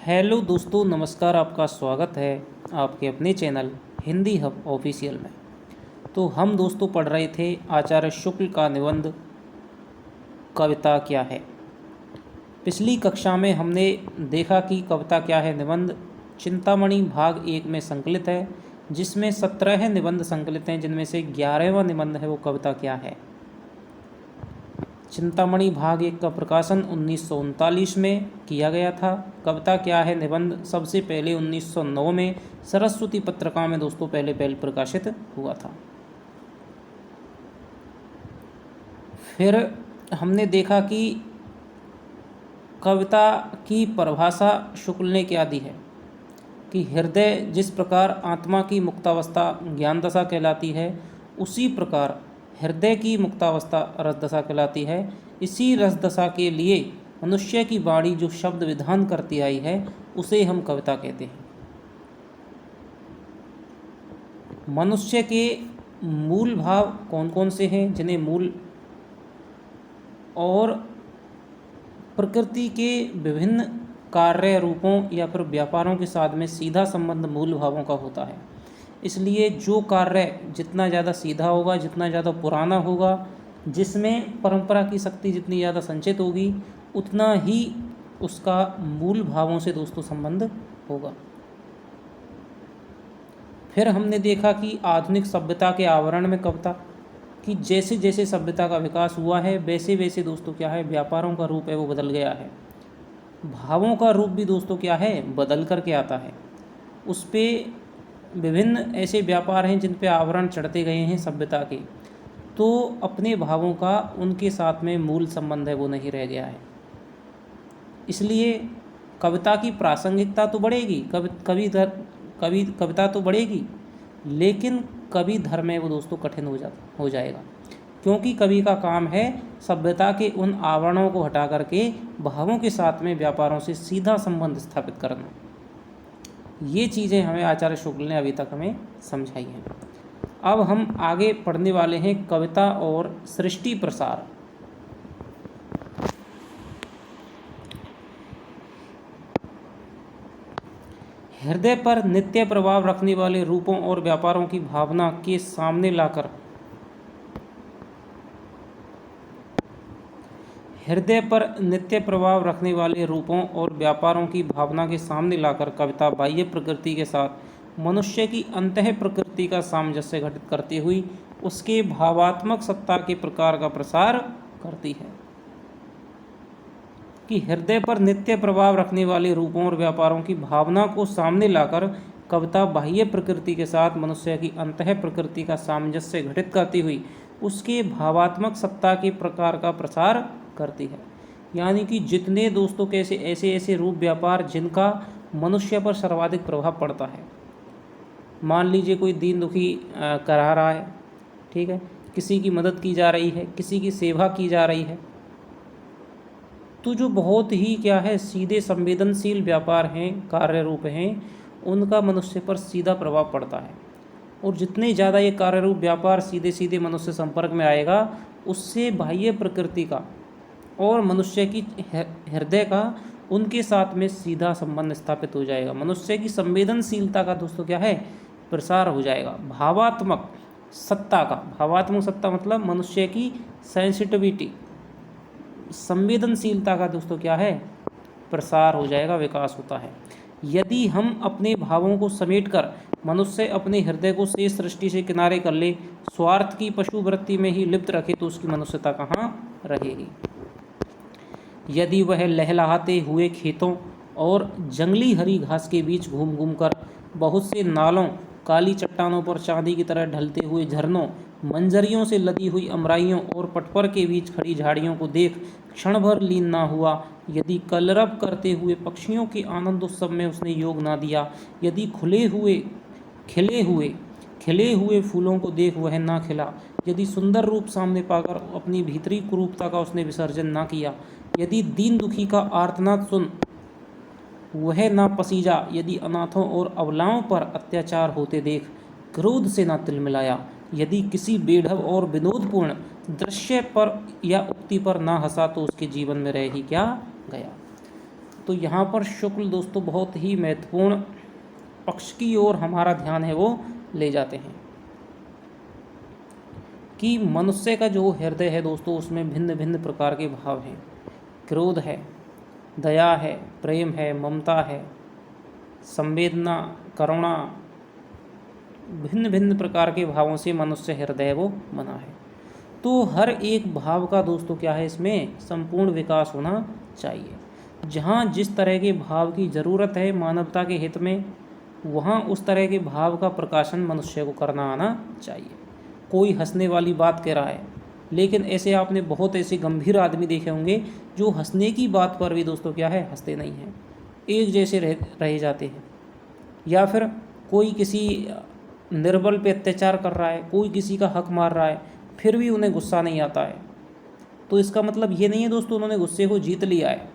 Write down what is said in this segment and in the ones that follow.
Hello दोस्तों, नमस्कार। आपका स्वागत है आपके अपने चैनल हिंदी हब ऑफिशियल में। तो हम दोस्तों पढ़ रहे थे आचार्य शुक्ल का निबंध कविता क्या है। पिछली कक्षा में हमने देखा कि कविता क्या है निबंध चिंतामणि भाग 1 में संकलित है, जिसमें 17 निबंध संकलित हैं, जिनमें से 11वां निबंध है वो कविता क्या है। चिंतामणि भाग 1 का प्रकाशन 1939 में किया गया था। कविता क्या है निबंध सबसे पहले 1909 में सरस्वती पत्रिका में दोस्तों पहले प्रकाशित हुआ था। फिर हमने देखा कि कविता की परिभाषा शुक्ल ने क्या दी है कि हृदय जिस प्रकार आत्मा की मुक्तावस्था ज्ञान दशा कहलाती है, उसी प्रकार हृदय की मुक्तावस्था रस दशा कहलाती है। इसी रस दशा के लिए मनुष्य की वाणी जो शब्द विधान करती आई है, उसे हम कविता कहते हैं। मनुष्य के मूल भाव कौन कौन से हैं, जिन्हें मूल और प्रकृति के विभिन्न कार्य रूपों या फिर व्यापारों के साथ में सीधा संबंध मूल भावों का होता है। इसलिए जो कार्य जितना ज़्यादा सीधा होगा, जितना ज़्यादा पुराना होगा, जिसमें परंपरा की शक्ति जितनी ज़्यादा संचित होगी, उतना ही उसका मूल भावों से दोस्तों संबंध होगा। फिर हमने देखा कि आधुनिक सभ्यता के आवरण में कविता कि जैसे जैसे सभ्यता का विकास हुआ है, वैसे वैसे दोस्तों क्या है, व्यापारों का रूप है वो बदल गया है। भावों का रूप भी दोस्तों क्या है, बदल करके आता है। उस पर विभिन्न ऐसे व्यापार हैं जिन पे आवरण चढ़ते गए हैं सभ्यता के, तो अपने भावों का उनके साथ में मूल संबंध है वो नहीं रह गया है। इसलिए कविता की प्रासंगिकता तो बढ़ेगी, कविता तो बढ़ेगी, लेकिन कवि धर्म है वो दोस्तों कठिन हो जाएगा, क्योंकि कवि का काम है सभ्यता के उन आवरणों को हटा करके भावों के साथ में व्यापारों से सीधा संबंध स्थापित करना। ये चीज़ें हमें आचार्य शुक्ल ने अभी तक हमें समझाई हैं। अब हम आगे पढ़ने वाले हैं कविता और सृष्टि प्रसार। हृदय पर नित्य प्रभाव रखने वाले रूपों और व्यापारों की भावना के सामने लाकर हृदय पर नित्य प्रभाव रखने वाले रूपों और व्यापारों की भावना के सामने लाकर कविता बाह्य प्रकृति के साथ मनुष्य की अंतः प्रकृति का सामंजस्य घटित करती हुई उसके भावात्मक सत्ता के प्रकार का प्रसार करती है। कि हृदय पर नित्य प्रभाव रखने वाले रूपों और व्यापारों की भावना को सामने लाकर कविता बाह्य प्रकृति के साथ मनुष्य की अंतः प्रकृति का सामंजस्य घटित करती हुई उसके भावात्मक सत्ता के प्रकार का प्रसार करती है। यानी कि जितने दोस्तों कैसे ऐसे रूप व्यापार जिनका मनुष्य पर सर्वाधिक प्रभाव पड़ता है। मान लीजिए कोई दीन दुखी करा रहा है, ठीक है, किसी की मदद की जा रही है, किसी की सेवा की जा रही है, तो जो बहुत ही क्या है सीधे संवेदनशील व्यापार हैं, कार्य रूप हैं, उनका मनुष्य पर सीधा प्रभाव पड़ता है। और जितने ज़्यादा ये कार्य रूप व्यापार सीधे सीधे मनुष्य संपर्क में आएगा, उससे बाह्य प्रकृति का और मनुष्य की हृदय का उनके साथ में सीधा संबंध स्थापित हो जाएगा। मनुष्य की संवेदनशीलता का दोस्तों क्या है, प्रसार हो जाएगा। भावात्मक सत्ता का, भावात्मक सत्ता मतलब मनुष्य की सेंसिटिविटी, संवेदनशीलता का दोस्तों क्या है, प्रसार हो जाएगा, विकास होता है। यदि हम अपने भावों को समेटकर मनुष्य अपने हृदय को शेष सृष्टि से किनारे कर ले, स्वार्थ की पशु वृत्ति में ही लिप्त रखे, तो उसकी मनुष्यता कहाँ रहेगी। यदि वह लहलहाते हुए खेतों और जंगली हरी घास के बीच घूम घूम कर बहुत से नालों, काली चट्टानों पर चांदी की तरह ढलते हुए झरनों, मंजरियों से लदी हुई अमराइयों और पटपर के बीच खड़ी झाड़ियों को देख क्षण भर लीन ना हुआ, यदि कलरव करते हुए पक्षियों के आनंद उत्सव में उसने योग ना दिया, यदि खिले हुए फूलों को देख वह ना खिला, यदि सुंदर रूप सामने पाकर अपनी भीतरी कुरूपता का उसने विसर्जन ना किया, यदि दीन दुखी का आर्तनाद सुन वह ना पसीजा, यदि अनाथों और अबलाओं पर अत्याचार होते देख क्रोध से ना तिलमिलाया, यदि किसी बेढब और विनोदपूर्ण दृश्य पर या उक्ति पर ना हंसा, तो उसके जीवन में रह ही क्या गया। तो यहाँ पर शुक्ल दोस्तों बहुत ही महत्वपूर्ण पक्ष की ओर हमारा ध्यान है वो ले जाते हैं कि मनुष्य का जो हृदय है दोस्तों, उसमें भिन्न भिन्न प्रकार के भाव हैं। क्रोध है, दया है, प्रेम है, ममता है, संवेदना, करुणा, भिन्न भिन्न प्रकार के भावों से मनुष्य हृदय वो बना है। तो हर एक भाव का दोस्तों क्या है, इसमें संपूर्ण विकास होना चाहिए। जहाँ जिस तरह के भाव की ज़रूरत है मानवता के हित में, वहाँ उस तरह के भाव का प्रकाशन मनुष्य को करना आना चाहिए। कोई हंसने वाली बात कह रहा है, लेकिन ऐसे आपने बहुत ऐसे गंभीर आदमी देखे होंगे जो हंसने की बात पर भी दोस्तों क्या है, हंसते नहीं हैं, एक जैसे रह जाते हैं। या फिर कोई किसी निर्बल पे अत्याचार कर रहा है, कोई किसी का हक मार रहा है, फिर भी उन्हें गुस्सा नहीं आता है, तो इसका मतलब ये नहीं है दोस्तों उन्होंने गुस्से को जीत लिया है।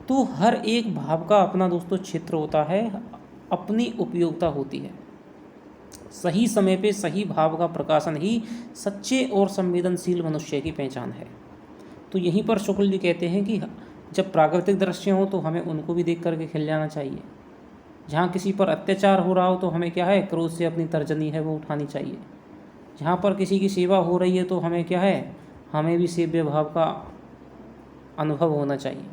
तो हर एक भाव का अपना दोस्तों क्षेत्र होता है, अपनी उपयोगिता होती है। सही समय पे सही भाव का प्रकाशन ही सच्चे और संवेदनशील मनुष्य की पहचान है। तो यहीं पर शुक्ल जी कहते हैं कि जब प्राकृतिक दृश्य हो तो हमें उनको भी देख करके खिल जाना चाहिए। जहाँ किसी पर अत्याचार हो रहा हो तो हमें क्या है, क्रोध से अपनी तर्जनी है वो उठानी चाहिए। जहाँ पर किसी की सेवा हो रही है तो हमें क्या है, हमें भी सेव्य भाव का अनुभव होना चाहिए।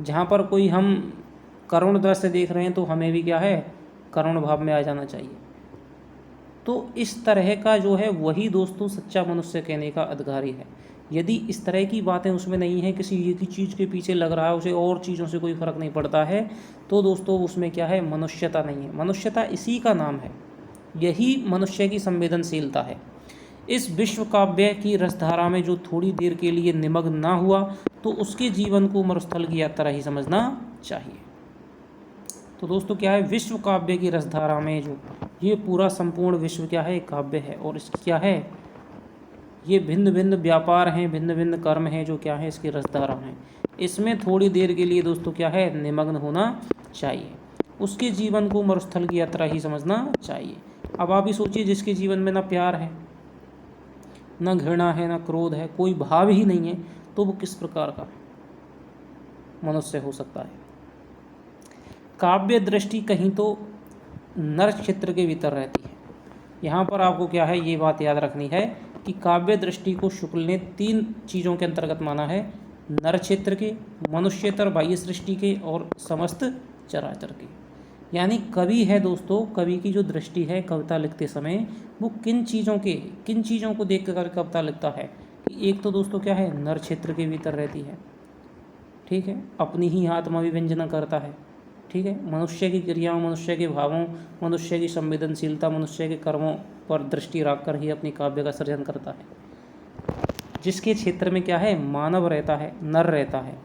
जहाँ पर कोई हम करुण दृश्य देख रहे हैं तो हमें भी क्या है, करुण भाव में आ जाना चाहिए। तो इस तरह का जो है वही दोस्तों सच्चा मनुष्य कहने का अधिकारी है। यदि इस तरह की बातें उसमें नहीं है, किसी एक ही चीज़ के पीछे लग रहा है, उसे और चीज़ों से कोई फ़र्क नहीं पड़ता है, तो दोस्तों उसमें क्या है, मनुष्यता नहीं है। मनुष्यता इसी का नाम है, यही मनुष्य की संवेदनशीलता है। इस विश्व काव्य की रसधारा में जो थोड़ी देर के लिए निमग्न ना हुआ तो उसके जीवन को मरुस्थल की यात्रा ही समझना चाहिए। तो दोस्तों क्या है, विश्व काव्य की रसधारा में जो ये पूरा संपूर्ण विश्व क्या है, काव्य है, और इसकी क्या है, ये भिन्न भिन्न व्यापार हैं, भिन्न भिन्न कर्म हैं जो क्या है, इसकी रसधारा हैं। इसमें थोड़ी देर के लिए दोस्तों क्या है, निमग्न होना चाहिए, उसके जीवन को मरुस्थल की यात्रा ही समझना चाहिए। अब आप ही सोचिए, जिसके जीवन में ना प्यार है, न घृणा है, न क्रोध है, कोई भाव ही नहीं है, तो वो किस प्रकार का मनुष्य हो सकता है। काव्य दृष्टि कहीं तो नर क्षेत्र के भीतर रहती है। यहाँ पर आपको क्या है, ये बात याद रखनी है कि काव्य दृष्टि को शुक्ल ने 3 चीज़ों के अंतर्गत माना है, नर क्षेत्र के, मनुष्यतर बाह्य सृष्टि के और समस्त चराचर के। यानी कवि है दोस्तों, कवि की जो दृष्टि है कविता लिखते समय, वो किन चीज़ों को देख कर कविता लिखता है कि एक तो दोस्तों क्या है, नर क्षेत्र के भीतर रहती है, ठीक है, अपनी ही आत्मा विव्यंजना करता है, ठीक है, मनुष्य की क्रियाओं, मनुष्य के भावों, मनुष्य की संवेदनशीलता, मनुष्य के कर्मों पर दृष्टि रखकर ही अपनी काव्य का सृजन करता है। जिसके क्षेत्र में क्या है, मानव रहता है, नर रहता है।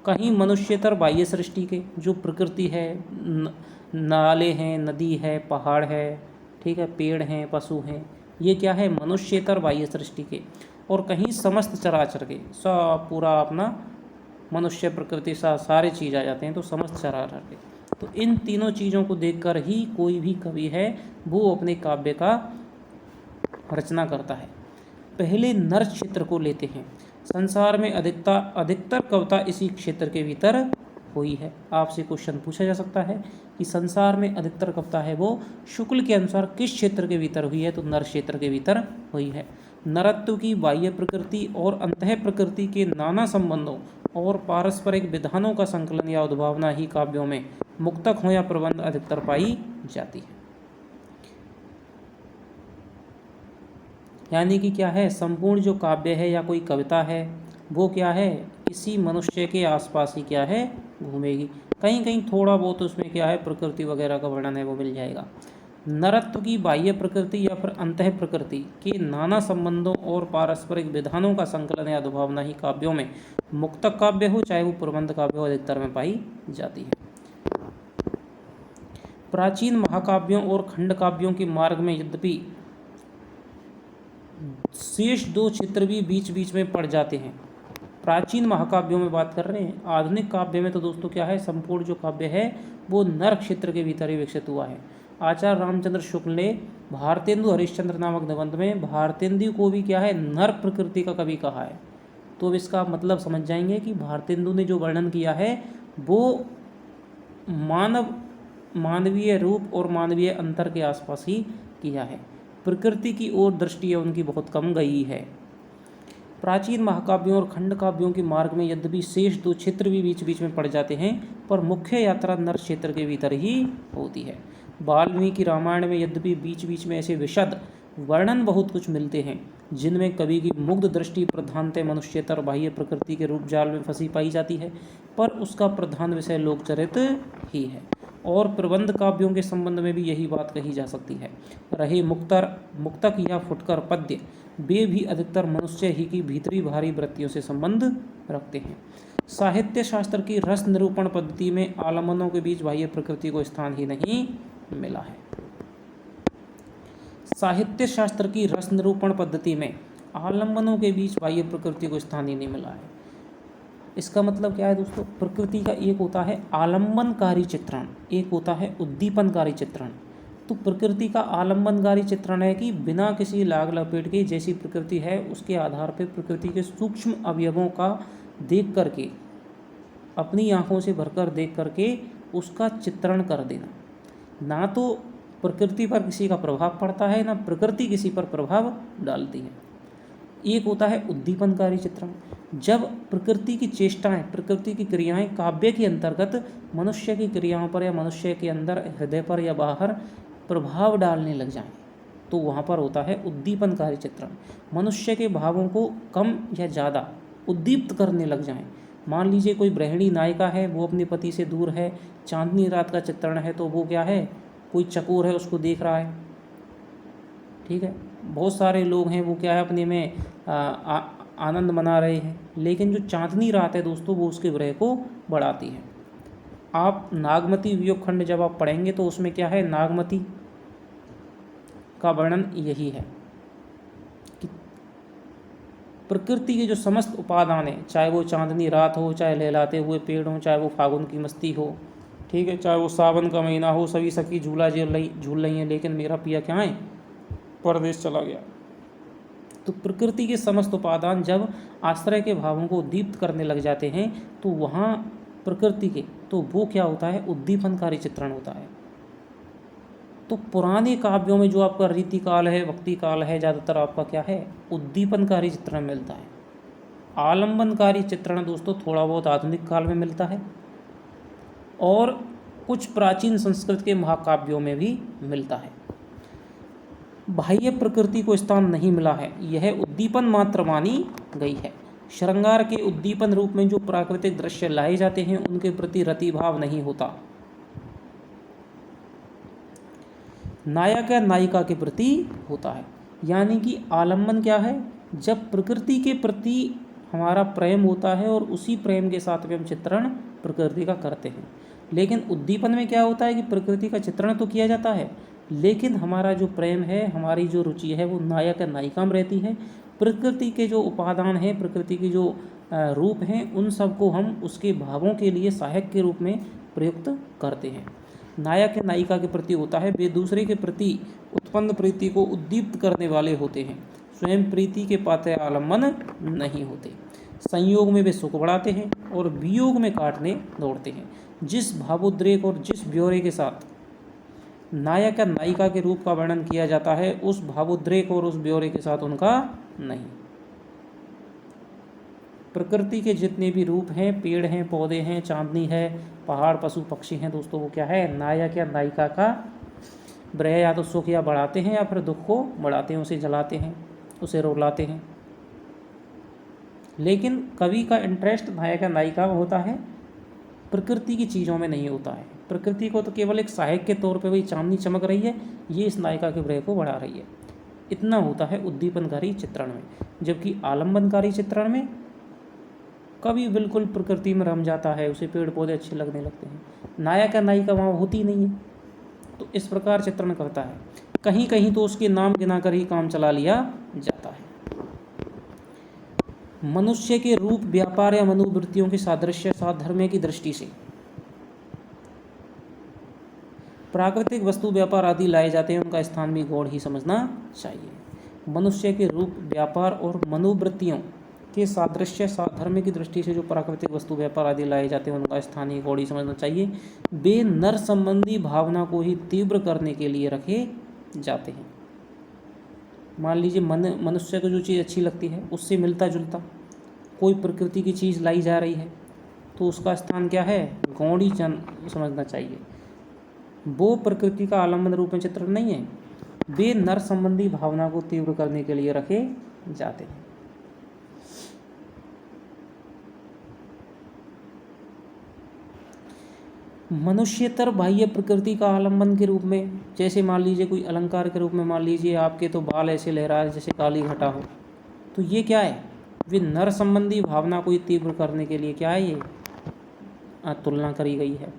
कहीं मनुष्यतर बाह्य सृष्टि के, जो प्रकृति है, नाले हैं, नदी है, पहाड़ है, ठीक है, पेड़ हैं, पशु हैं, ये क्या है, मनुष्यतर बाह्य सृष्टि के। और कहीं समस्त चराचर के, सब पूरा अपना मनुष्य, प्रकृति, सारे चीज़ आ जाते हैं, तो समस्त चराचर के। तो इन तीनों चीज़ों को देखकर ही कोई भी कवि है वो अपने काव्य का रचना करता है। पहले नर क्षेत्र को लेते हैं। संसार में अधिकतर कविता इसी क्षेत्र के भीतर हुई है। आपसे क्वेश्चन पूछा जा सकता है कि संसार में अधिकतर कविता है वो शुक्ल के अनुसार किस क्षेत्र के भीतर हुई है, तो नर क्षेत्र के भीतर हुई है। नरत्व की बाह्य प्रकृति और अंतः प्रकृति के नाना संबंधों और पारस्परिक विधानों का संकलन या उद्भावना ही काव्यों में मुक्तक हो या प्रबंध अधिकतर पाई जाती है। यानी कि क्या है, संपूर्ण जो काव्य है या कोई कविता है वो क्या है, इसी मनुष्य के आसपास ही क्या है, घूमेगी। कहीं कहीं थोड़ा बहुत उसमें क्या है, प्रकृति वगैरह का वर्णन है वो मिल जाएगा। नरत्व की बाह्य प्रकृति या फिर अंतः प्रकृति के नाना संबंधों और पारस्परिक विधानों का संकलन या दुभावना ही काव्यों में मुक्तक काव्य हो चाहे वो प्रबंध काव्य हो अधिकतर में पाई जाती है। प्राचीन महाकाव्यों और खंड काव्यों के मार्ग में यद्यपि शेष 2 क्षेत्र भी बीच बीच में पड़ जाते हैं। प्राचीन महाकाव्यों में बात कर रहे हैं, आधुनिक काव्य में तो दोस्तों क्या है, संपूर्ण जो काव्य है वो नर क्षेत्र के भीतर ही विकसित हुआ है। आचार्य रामचंद्र शुक्ल ने भारतेंदु हरिश्चंद्र नामक निबंध में भारतेंदु को भी क्या है, नर प्रकृति का कवि कहा है। तो अब इसका मतलब समझ जाएंगे कि भारतेंदु ने जो वर्णन किया है वो मानवीय रूप और मानवीय अंतर के आसपास ही किया है। प्रकृति की ओर दृष्टि उनकी बहुत कम गई है। प्राचीन महाकाव्यों और खंड काव्यों के मार्ग में यद्यपि शेष दो क्षेत्र भी बीच बीच में पड़ जाते हैं, पर मुख्य यात्रा नर क्षेत्र के भीतर ही होती है। वाल्मीकि रामायण में यद्यपि बीच बीच में ऐसे विशद वर्णन बहुत कुछ मिलते हैं जिनमें कवि की मुग्ध दृष्टि प्रधानतः मनुष्यतर बाह्य प्रकृति के रूप जाल में फंसी पाई जाती है, पर उसका प्रधान विषय लोकचरित्र ही है। और प्रबंध काव्यों के संबंध में भी यही बात कही जा सकती है। रहे मुक्तक या फुटकर पद्य, वे भी अधिकतर मनुष्य ही की भीतरी भारी वृत्तियों से संबंध रखते हैं। साहित्य शास्त्र की रस निरूपण पद्धति में आलम्बनों के बीच बाह्य प्रकृति को स्थान ही नहीं मिला है। साहित्य शास्त्र की रस निरूपण पद्धति में आलम्बनों के बीच बाह्य प्रकृति को स्थान ही नहीं मिला है। इसका मतलब क्या है दोस्तों, प्रकृति का एक होता है आलम्बनकारी चित्रण, एक होता है उद्दीपनकारी चित्रण। तो प्रकृति का आलम्बनकारी चित्रण है कि बिना किसी लाग लपेट के जैसी प्रकृति है उसके आधार पर प्रकृति के सूक्ष्म अवयवों का देख करके, अपनी आँखों से भरकर देख करके उसका चित्रण कर देना। ना तो प्रकृति पर किसी का प्रभाव पड़ता है, ना प्रकृति किसी पर प्रभाव डालती है। एक होता है उद्दीपनकारी चित्रण, जब प्रकृति की चेष्टाएं, प्रकृति की क्रियाएं काव्य के अंतर्गत मनुष्य की क्रियाओं पर या मनुष्य के अंदर, हृदय पर या बाहर प्रभाव डालने लग जाएं, तो वहाँ पर होता है उद्दीपनकारी चित्रण। मनुष्य के भावों को कम या ज़्यादा उद्दीप्त करने लग जाएं। मान लीजिए कोई गृहिणी नायिका है, वो अपने पति से दूर है, चांदनी रात का चित्रण है, तो वो क्या है, कोई चकोर है उसको देख रहा है, ठीक है। बहुत सारे लोग हैं वो क्या है, अपने में आनंद मना रहे हैं, लेकिन जो चांदनी रात है दोस्तों वो उसके विरह को बढ़ाती है। आप नागमती वियोग खंड जब आप पढ़ेंगे तो उसमें क्या है, नागमती का वर्णन यही है कि प्रकृति के जो समस्त उपादान हैं, चाहे वो चांदनी रात हो, चाहे लहलाते हुए पेड़ हो, चाहे वो फागुन की मस्ती हो, ठीक है, चाहे वो सावन का महीना हो, सभी सखी झूला झूल रही हैं, लेकिन मेरा पिया क्या है, परदेश चला गया। तो प्रकृति के समस्त उपादान जब आश्रय के भावों को उद्दीप्त करने लग जाते हैं तो वहाँ प्रकृति के, तो वो क्या होता है, उद्दीपनकारी चित्रण होता है। तो पुराने काव्यों में जो आपका रीतिकाल है, भक्ति काल है, ज़्यादातर आपका क्या है, उद्दीपनकारी चित्रण मिलता है। आलम्बनकारी चित्रण दोस्तों थोड़ा बहुत आधुनिक काल में मिलता है और कुछ प्राचीन संस्कृत के महाकाव्यों में भी मिलता है। बाह्य प्रकृति को स्थान नहीं मिला है, यह उद्दीपन मात्र मानी गई है। श्रृंगार के उद्दीपन रूप में जो प्राकृतिक दृश्य लाए जाते हैं उनके प्रति रतिभाव नहीं होता। नायक या नायिका के प्रति होता है। यानी कि आलम्बन क्या है, जब प्रकृति के प्रति हमारा प्रेम होता है और उसी प्रेम के साथ में हम चित्रण प्रकृति का करते हैं। लेकिन उद्दीपन में क्या होता है कि प्रकृति का चित्रण तो किया जाता है, लेकिन हमारा जो प्रेम है, हमारी जो रुचि है वो नायक या नायिका में रहती है। प्रकृति के जो उपादान हैं, प्रकृति के जो रूप हैं, उन सबको हम उसके भावों के लिए सहायक के रूप में प्रयुक्त करते हैं। नायक या नायिका के प्रति होता है, वे दूसरे के प्रति उत्पन्न प्रीति को उद्दीप्त करने वाले होते हैं, स्वयं प्रीति के पात्र आलम्बन नहीं होते। संयोग में वे सुख बढ़ाते हैं और वियोग में काटने दौड़ते हैं। जिस भावोद्रेक और जिस ब्यौरे के साथ नायक या नायिका के रूप का वर्णन किया जाता है, उस भावोद्रेक और उस ब्यौरे के साथ उनका नहीं। प्रकृति के जितने भी रूप हैं, पेड़ हैं, पौधे हैं, चांदनी है, पहाड़, पशु पक्षी हैं दोस्तों, वो क्या है, नायक या नायिका का विरह या तो सुख या बढ़ाते हैं या फिर दुख को बढ़ाते हैं, उसे जलाते हैं, उसे रुलाते हैं। लेकिन कवि का इंटरेस्ट नायक या नायिका में होता है, प्रकृति की चीज़ों में नहीं होता है। प्रकृति को तो केवल एक सहायक के तौर पे वही चांदनी चमक रही है, ये इस नायिका के विरह को बढ़ा रही है, इतना होता है उद्दीपनकारी चित्रण में। जबकि आलम्बनकारी चित्रण में कवि बिल्कुल प्रकृति में रम जाता है, उसे पेड़ पौधे अच्छे लगने लगते हैं, नायक या नायिका वहाँ होती नहीं है, तो इस प्रकार चित्रण करता है। कहीं कहीं तो उसके नाम गिनाकर ही काम चला लिया जाता है। मनुष्य के रूप, व्यापार या मनोवृत्तियों के सादृश्य साधर्म्य की दृष्टि से प्राकृतिक वस्तु व्यापार आदि लाए जाते हैं, उनका स्थान भी गौड़ ही समझना चाहिए। मनुष्य के रूप व्यापार और मनोवृत्तियों के सादृश्य धर्म की दृष्टि से जो प्राकृतिक वस्तु व्यापार आदि लाए जाते हैं, उनका स्थान ही गौड़ ही समझना चाहिए। वे नर संबंधी भावना को ही तीव्र करने के लिए रखे जाते हैं। मान लीजिए मनुष्य को जो चीज़ अच्छी लगती है उससे मिलता जुलता कोई प्रकृति की चीज़ लाई जा रही है, तो उसका स्थान क्या है, गौड़ी समझना चाहिए। वो प्रकृति का आलम्बन रूप में चित्रण नहीं है, वे नर संबंधी भावना को तीव्र करने के लिए रखे जाते हैं। मनुष्यतर बाह्य प्रकृति का आलम्बन के रूप में, जैसे मान लीजिए कोई अलंकार के रूप में, मान लीजिए आपके तो बाल ऐसे लहरा रहे जैसे काली घटा हो, तो ये क्या है, वे नर संबंधी भावना को तीव्र करने के लिए क्या है, ये तुलना करी गई है।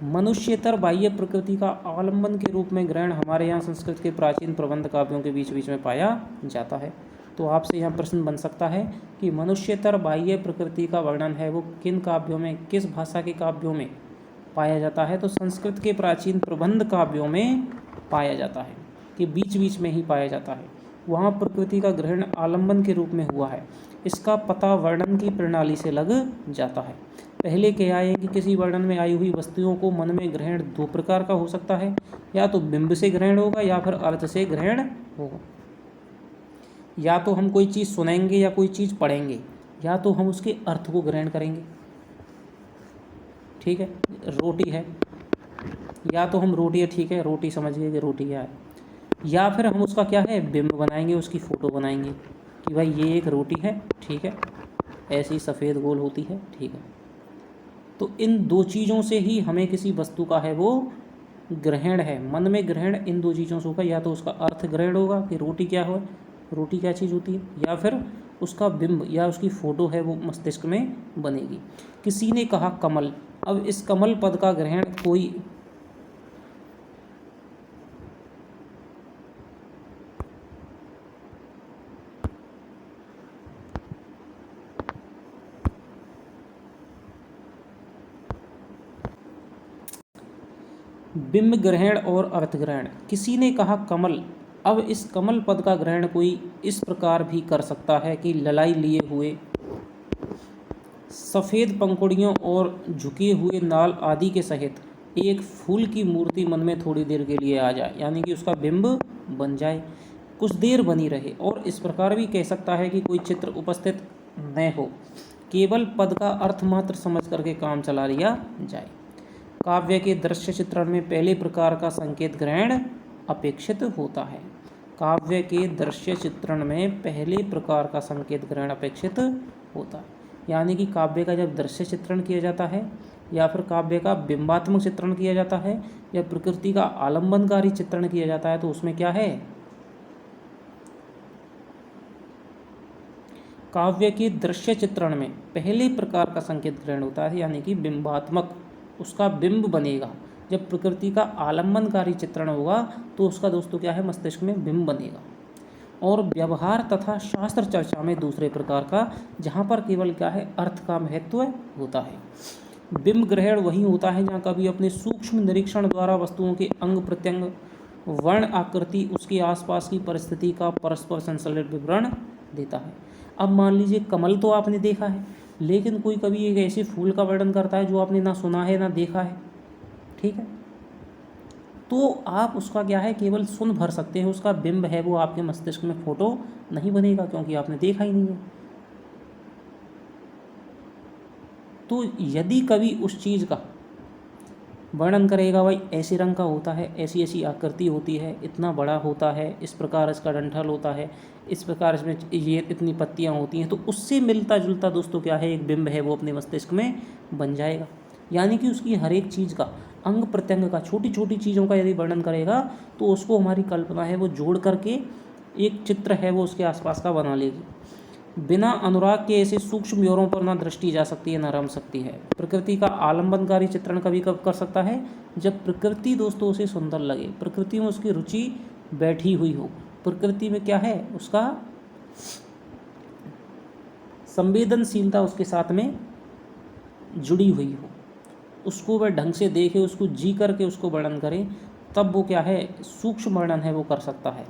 मनुष्यतर बाह्य प्रकृति का आलम्बन के रूप में ग्रहण हमारे यहाँ संस्कृत के प्राचीन प्रबंध काव्यों के बीच बीच में पाया जाता है। तो आपसे यहाँ प्रश्न बन सकता है कि मनुष्यतर बाह्य प्रकृति का वर्णन है वो किन काव्यों में, किस भाषा के काव्यों में पाया जाता है। तो संस्कृत के प्राचीन प्रबंध काव्यों में पाया जाता है, कि बीच बीच में ही पाया जाता है। वहाँ प्रकृति का ग्रहण आलम्बन के रूप में हुआ है। इसका पता वर्णन की प्रणाली से लग जाता है। पहले क्या है कि किसी वर्णन में आई हुई वस्तुओं को मन में ग्रहण दो प्रकार का हो सकता है, या तो बिंब से ग्रहण होगा या फिर अर्थ से ग्रहण होगा। या तो हम कोई चीज़ सुनेंगे या कोई चीज़ पढ़ेंगे, या तो हम उसके अर्थ को ग्रहण करेंगे। ठीक है, रोटी है, या तो हम रोटी है, ठीक है, रोटी समझिए कि रोटी है, या फिर हम उसका क्या है, बिंब बनाएंगे, उसकी फ़ोटो बनाएंगे कि भाई ये एक रोटी है, ठीक है, ऐसी सफ़ेद गोल होती है, ठीक है। तो इन दो चीज़ों से ही हमें किसी वस्तु का है वो ग्रहण है, मन में ग्रहण इन दो चीज़ों से होगा। या तो उसका अर्थ ग्रहण होगा कि रोटी क्या हो, रोटी क्या चीज़ होती है, या फिर उसका बिंब या उसकी फ़ोटो है वो मस्तिष्क में बनेगी। किसी ने कहा कमल, अब इस कमल पद का ग्रहण कोई बिंब ग्रहण और अर्थ ग्रहण। किसी ने कहा कमल, अब इस कमल पद का ग्रहण कोई इस प्रकार भी कर सकता है कि ललाई लिए हुए सफ़ेद पंखुड़ियों और झुके हुए नाल आदि के सहित एक फूल की मूर्ति मन में थोड़ी देर के लिए आ जाए, यानी कि उसका बिंब बन जाए, कुछ देर बनी रहे। और इस प्रकार भी कह सकता है कि कोई चित्र उपस्थित न हो, केवल पद का अर्थ मात्र समझ करके काम चला लिया जाए। काव्य के दृश्य चित्रण में पहले प्रकार का संकेत ग्रहण अपेक्षित होता है। काव्य के दृश्य चित्रण में पहले प्रकार का संकेत ग्रहण अपेक्षित होता है, यानी कि काव्य का जब दृश्य चित्रण किया जाता है, या फिर काव्य का बिंबात्मक चित्रण किया जाता है, या प्रकृति का आलंबनकारी चित्रण किया जाता है, तो उसमें क्या है, काव्य के दृश्य चित्रण में पहले प्रकार का संकेत ग्रहण होता है, यानी कि बिंबात्मक, उसका बिंब बनेगा। जब प्रकृति का आलंबनकारी चित्रण होगा तो उसका दोस्तों क्या है, मस्तिष्क में बिंब बनेगा। और व्यवहार तथा शास्त्र चर्चा में दूसरे प्रकार का, जहाँ पर केवल क्या है, अर्थ का महत्व होता है। बिंब ग्रहण वही होता है जहाँ कभी अपने सूक्ष्म निरीक्षण द्वारा वस्तुओं के अंग प्रत्यंग, वर्ण, आकृति, उसके आसपास की परिस्थिति का परस्पर संश्लेषित विवरण देता है। अब मान लीजिए कमल तो आपने देखा है, लेकिन कोई कभी एक ऐसे फूल का वर्णन करता है जो आपने ना सुना है ना देखा है, ठीक है, तो आप उसका क्या है, केवल सुन भर सकते हैं, उसका बिंब है वो आपके मस्तिष्क में फोटो नहीं बनेगा, क्योंकि आपने देखा ही नहीं है। तो यदि कभी उस चीज़ का वर्णन करेगा, भाई ऐसे रंग का होता है, ऐसी ऐसी आकृति होती है, इतना बड़ा होता है, इस प्रकार इसका डंठल होता है, इस प्रकार इसमें ये इतनी पत्तियां होती हैं, तो उससे मिलता जुलता दोस्तों क्या है, एक बिंब है वो अपने मस्तिष्क में बन जाएगा। यानी कि उसकी हर एक चीज़ का, अंग प्रत्यंग का, छोटी छोटी चीज़ों का यदि वर्णन करेगा तो उसको हमारी कल्पना है वो जोड़ करके एक चित्र है वो उसके आसपास का बना लेगी। बिना अनुराग के ऐसे सूक्ष्म ब्योरों पर ना दृष्टि जा सकती है ना रम सकती है। प्रकृति का आलंबनकारी चित्रण कभी कब कर सकता है, जब प्रकृति दोस्तों उसे सुंदर लगे, प्रकृति में उसकी रुचि बैठी हुई हो, प्रकृति में क्या है, उसका संवेदनशीलता उसके साथ में जुड़ी हुई हो। उसको वह ढंग से देखे, उसको जी करके उसको वर्णन करे, तब वो क्या है, सूक्ष्म वर्णन है वो कर सकता है।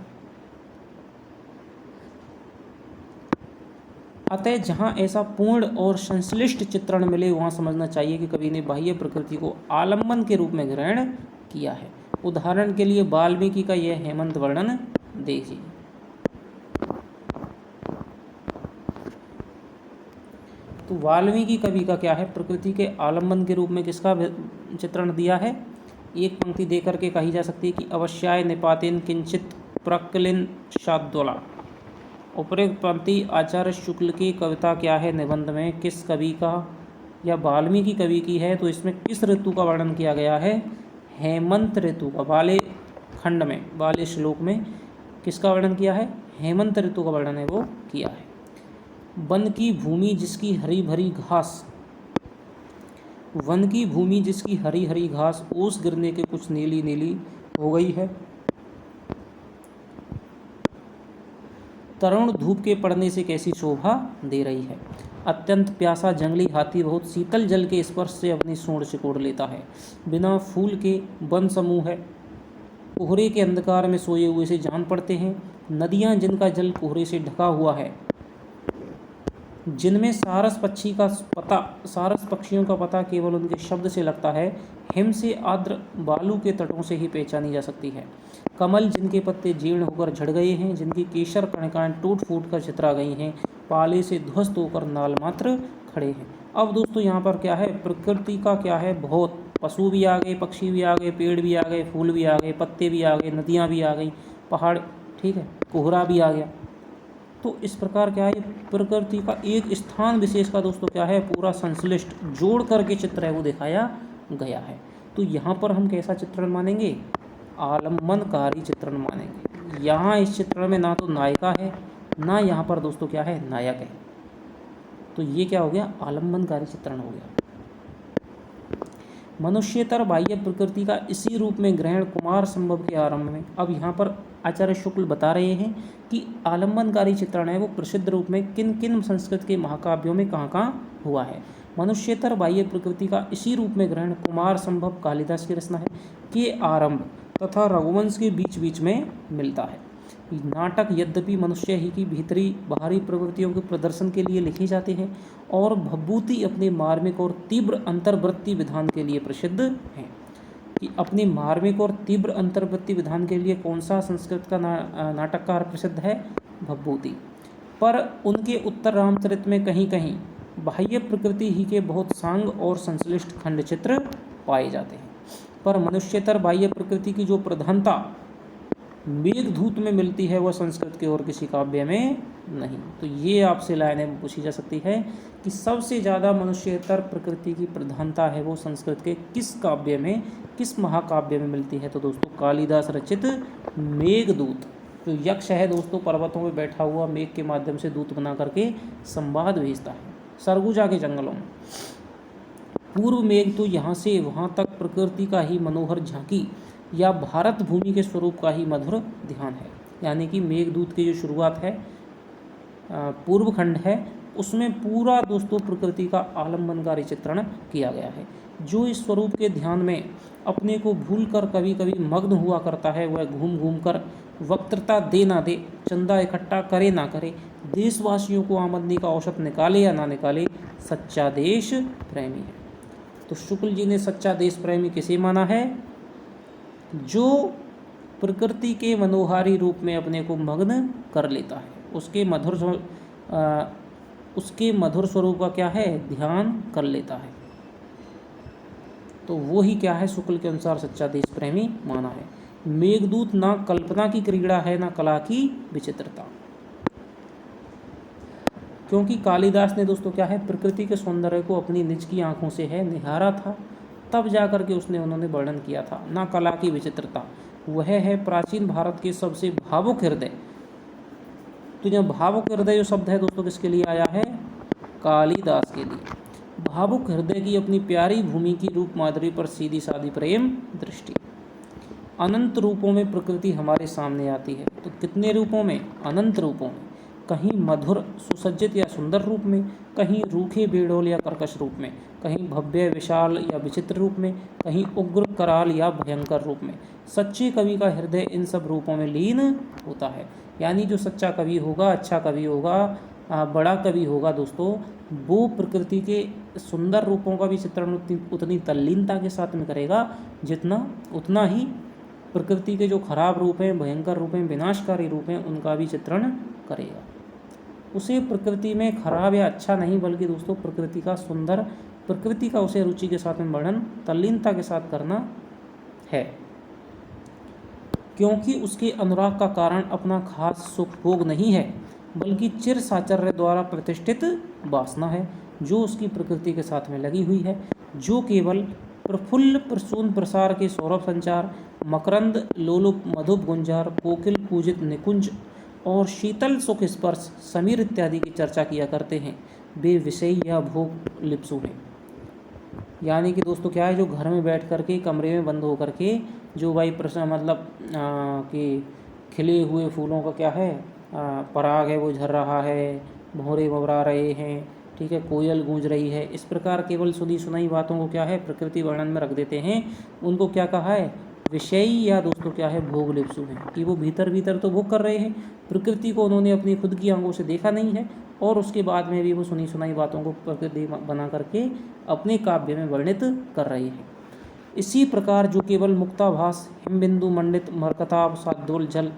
अतः जहाँ ऐसा पूर्ण और संश्लिष्ट चित्रण मिले वहाँ समझना चाहिए कि कवि ने बाह्य प्रकृति को आलम्बन के रूप में ग्रहण किया है। उदाहरण के लिए वाल्मीकि का यह हेमंत वर्णन देखिए। तो वाल्मीकि कवि का क्या है, प्रकृति के आलम्बन के रूप में किसका चित्रण दिया है। एक पंक्ति दे करके कही जा सकती है कि अवश्याय निपातेन किंचित प्रकलिन शाद्वला। उपरोक्त पंक्ति आचार्य शुक्ल की कविता क्या है, निबंध में किस कवि का या वाल्मीकि कवि की है, तो इसमें किस ऋतु का वर्णन किया गया है, हेमंत ऋतु का। वाले खंड में, वाले श्लोक में किसका वर्णन किया है, हेमंत ऋतु का वर्णन है वो किया है। वन की भूमि जिसकी हरी भरी घास, वन की भूमि जिसकी हरी हरी घास ओस गिरने के कुछ नीली नीली हो गई है, तरुण धूप के पड़ने से कैसी शोभा दे रही है। अत्यंत प्यासा जंगली हाथी बहुत शीतल जल के स्पर्श से अपनी सूंड सिकोड़ लेता है। बिना फूल के वन समूह है, कोहरे के अंधकार में सोए हुए से जान पड़ते हैं। नदियां जिनका जल कोहरे से ढका हुआ है, जिनमें सारस पक्षी का पता, सारस पक्षियों का पता केवल उनके शब्द से लगता है। हिम से आर्द्र बालू के तटों से ही पहचानी जा सकती है। कमल जिनके पत्ते जीर्ण होकर झड़ गए हैं, जिनकी केशर कणिकाएं टूट फूट कर चित्रा गई हैं, पाले से ध्वस्त होकर नाल मात्र खड़े हैं। अब दोस्तों यहाँ पर क्या है, प्रकृति का क्या है, बहुत पशु भी आ गए, पक्षी भी आ गए, पेड़ भी आ गए, फूल भी आ गए, पत्ते भी आ गए, नदियाँ भी आ गई, पहाड़, ठीक है, कोहरा भी आ गया। तो इस प्रकार क्या है, प्रकृति का एक स्थान विशेष का दोस्तों क्या है, पूरा संश्लिष्ट जोड़ करके चित्र है वो दिखाया गया है। तो यहाँ पर हम कैसा चित्रण मानेंगे, आलम्बनकारी चित्रण मानेंगे। यहाँ इस चित्रण में ना तो नायिका है, ना यहाँ पर दोस्तों क्या है, नायक है। तो ये क्या हो गया, आलम्बनकारी चित्रण हो गया। मनुष्यतर बाह्य प्रकृति का इसी रूप में ग्रहण कुमार संभव के आरंभ में। अब यहाँ पर आचार्य शुक्ल बता रहे हैं कि आलम्बनकारी चित्रण है वो प्रसिद्ध रूप में किन किन संस्कृत के महाकाव्यों में कहाँ कहाँ हुआ है। मनुष्यतर बाह्य प्रकृति का इसी रूप में ग्रहण कुमार संभव कालिदास की रचना है के आरंभ तथा रघुवंश के बीच बीच में मिलता है। नाटक यद्यपि मनुष्य ही की भीतरी बाहरी प्रवृत्तियों के प्रदर्शन के लिए लिखे जाते हैं और भभूति अपने मार्मिक और तीव्र अंतर्वृत्ति विधान के लिए प्रसिद्ध हैं। कि अपने मार्मिक और तीव्र अंतर्वृत्ति विधान के लिए कौन सा संस्कृत का नाटककार प्रसिद्ध है, भभूति। पर उनके उत्तर रामचरित में कहीं कहीं बाह्य प्रकृति ही के बहुत सांग और संश्लिष्ट खंड चित्र पाए जाते हैं। पर मनुष्यतर बाह्य प्रकृति की जो प्रधानता मेघदूत में मिलती है वह संस्कृत के और किसी काव्य में नहीं। तो ये आपसे लाइनें पूछी जा सकती है कि सबसे ज़्यादा मनुष्यतर प्रकृति की प्रधानता है वो संस्कृत के किस काव्य में, किस महाकाव्य में मिलती है। तो दोस्तों कालिदास रचित मेघदूत। जो यक्ष है दोस्तों पर्वतों में बैठा हुआ मेघ के माध्यम से दूत बना करके संवाद भेजता है सरगुजा के जंगलों में। पूर्व मेघ तो यहाँ से वहाँ तक प्रकृति का ही मनोहर झांकी या भारत भूमि के स्वरूप का ही मधुर ध्यान है। यानी कि मेघदूत की जो शुरुआत है, पूर्व खंड है, उसमें पूरा दोस्तों प्रकृति का आलम्बनकारी चित्रण किया गया है। जो इस स्वरूप के ध्यान में अपने को भूलकर कभी कभी मग्न हुआ करता है, वह घूम घूम कर वक्तृता दे ना दे, चंदा इकट्ठा करे ना करे, देशवासियों को आमदनी का औसत निकाले या ना निकाले, सच्चा देश प्रेमी है। तो शुक्ल जी ने सच्चा देश प्रेमी किसे माना है, जो प्रकृति के मनोहारी रूप में अपने को मग्न कर लेता है, उसके मधुर स्वरूप का क्या है, ध्यान कर लेता है। तो वो ही क्या है, शुक्ल के अनुसार सच्चा देश प्रेमी माना है। मेघदूत ना कल्पना की क्रीड़ा है, ना कला की विचित्रता। क्योंकि कालिदास ने दोस्तों क्या है, प्रकृति के सौंदर्य को अपनी निज की आंखों से है निहारा था, तब जाकर के उन्होंने वर्णन किया था। ना कला की विचित्रता, वह है प्राचीन भारत के सबसे भावुक हृदय। तो यह भावुक हृदय जो शब्द है दोस्तों किसके लिए आया है, कालिदास के लिए। भावुक हृदय की अपनी प्यारी भूमि की रूप माधुरी पर सीधी सादी प्रेम दृष्टि। अनंत रूपों में प्रकृति हमारे सामने आती है। तो कितने रूपों में, अनंत रूपों में। कहीं मधुर सुसज्जित या सुंदर रूप में, कहीं रूखे बेडौल या कर्कश रूप में, कहीं भव्य विशाल या विचित्र रूप में, कहीं उग्र कराल या भयंकर रूप में। सच्चे कवि का हृदय इन सब रूपों में लीन होता है। यानी जो सच्चा कवि होगा, अच्छा कवि होगा, बड़ा कवि होगा दोस्तों, वो प्रकृति के सुंदर रूपों का भी चित्रण उतनी तल्लीनता के साथ में करेगा जितना उतना ही प्रकृति के जो खराब रूप हैं, भयंकर रूप हैं, विनाशकारी रूप हैं, उनका भी चित्रण करेगा। उसे प्रकृति में खराब या अच्छा नहीं, बल्कि दोस्तों प्रकृति का सुंदर, प्रकृति का उसे रुचि के साथ में वर्णन तल्लीनता के साथ करना है, क्योंकि उसके अनुराग का कारण अपना खास सुख भोग नहीं है, बल्कि चिर साचर्य द्वारा प्रतिष्ठित वासना है जो उसकी प्रकृति के साथ में लगी हुई है, जो केवल प्रफुल्ल प्रसून प्रसार के सौरभ संचार, मकरंद लोलुप मधुप गुंजार, कोकिल पूजित निकुंज और शीतल सुख स्पर्श समीर इत्यादि की चर्चा किया करते हैं, वे विषय या भोग लिप्सु हैं। यानी कि दोस्तों क्या है, जो घर में बैठ करके कमरे में बंद होकर के जो भाई प्रश्न मतलब कि खिले हुए फूलों का क्या है, पराग है वो झर रहा है, भौरे भवरा रहे हैं, ठीक है, कोयल गूंज रही है, इस प्रकार केवल सुनी सुनाई बातों को क्या है प्रकृति वर्णन में रख देते हैं। उनको क्या कहा है, विषय या दोस्तों क्या है भोग लिप्सु हैं, कि वो भीतर भीतर तो भोग कर रहे हैं, प्रकृति को उन्होंने अपनी खुद की आंखों से देखा नहीं है, और उसके बाद में भी वो सुनी सुनाई बातों को प्रकृति बना करके अपने काव्य में वर्णित कर रहे हैं। इसी प्रकार जो केवल मुक्ताभास, हिमबिंदु मंडित मरकताब साद्दोल जल,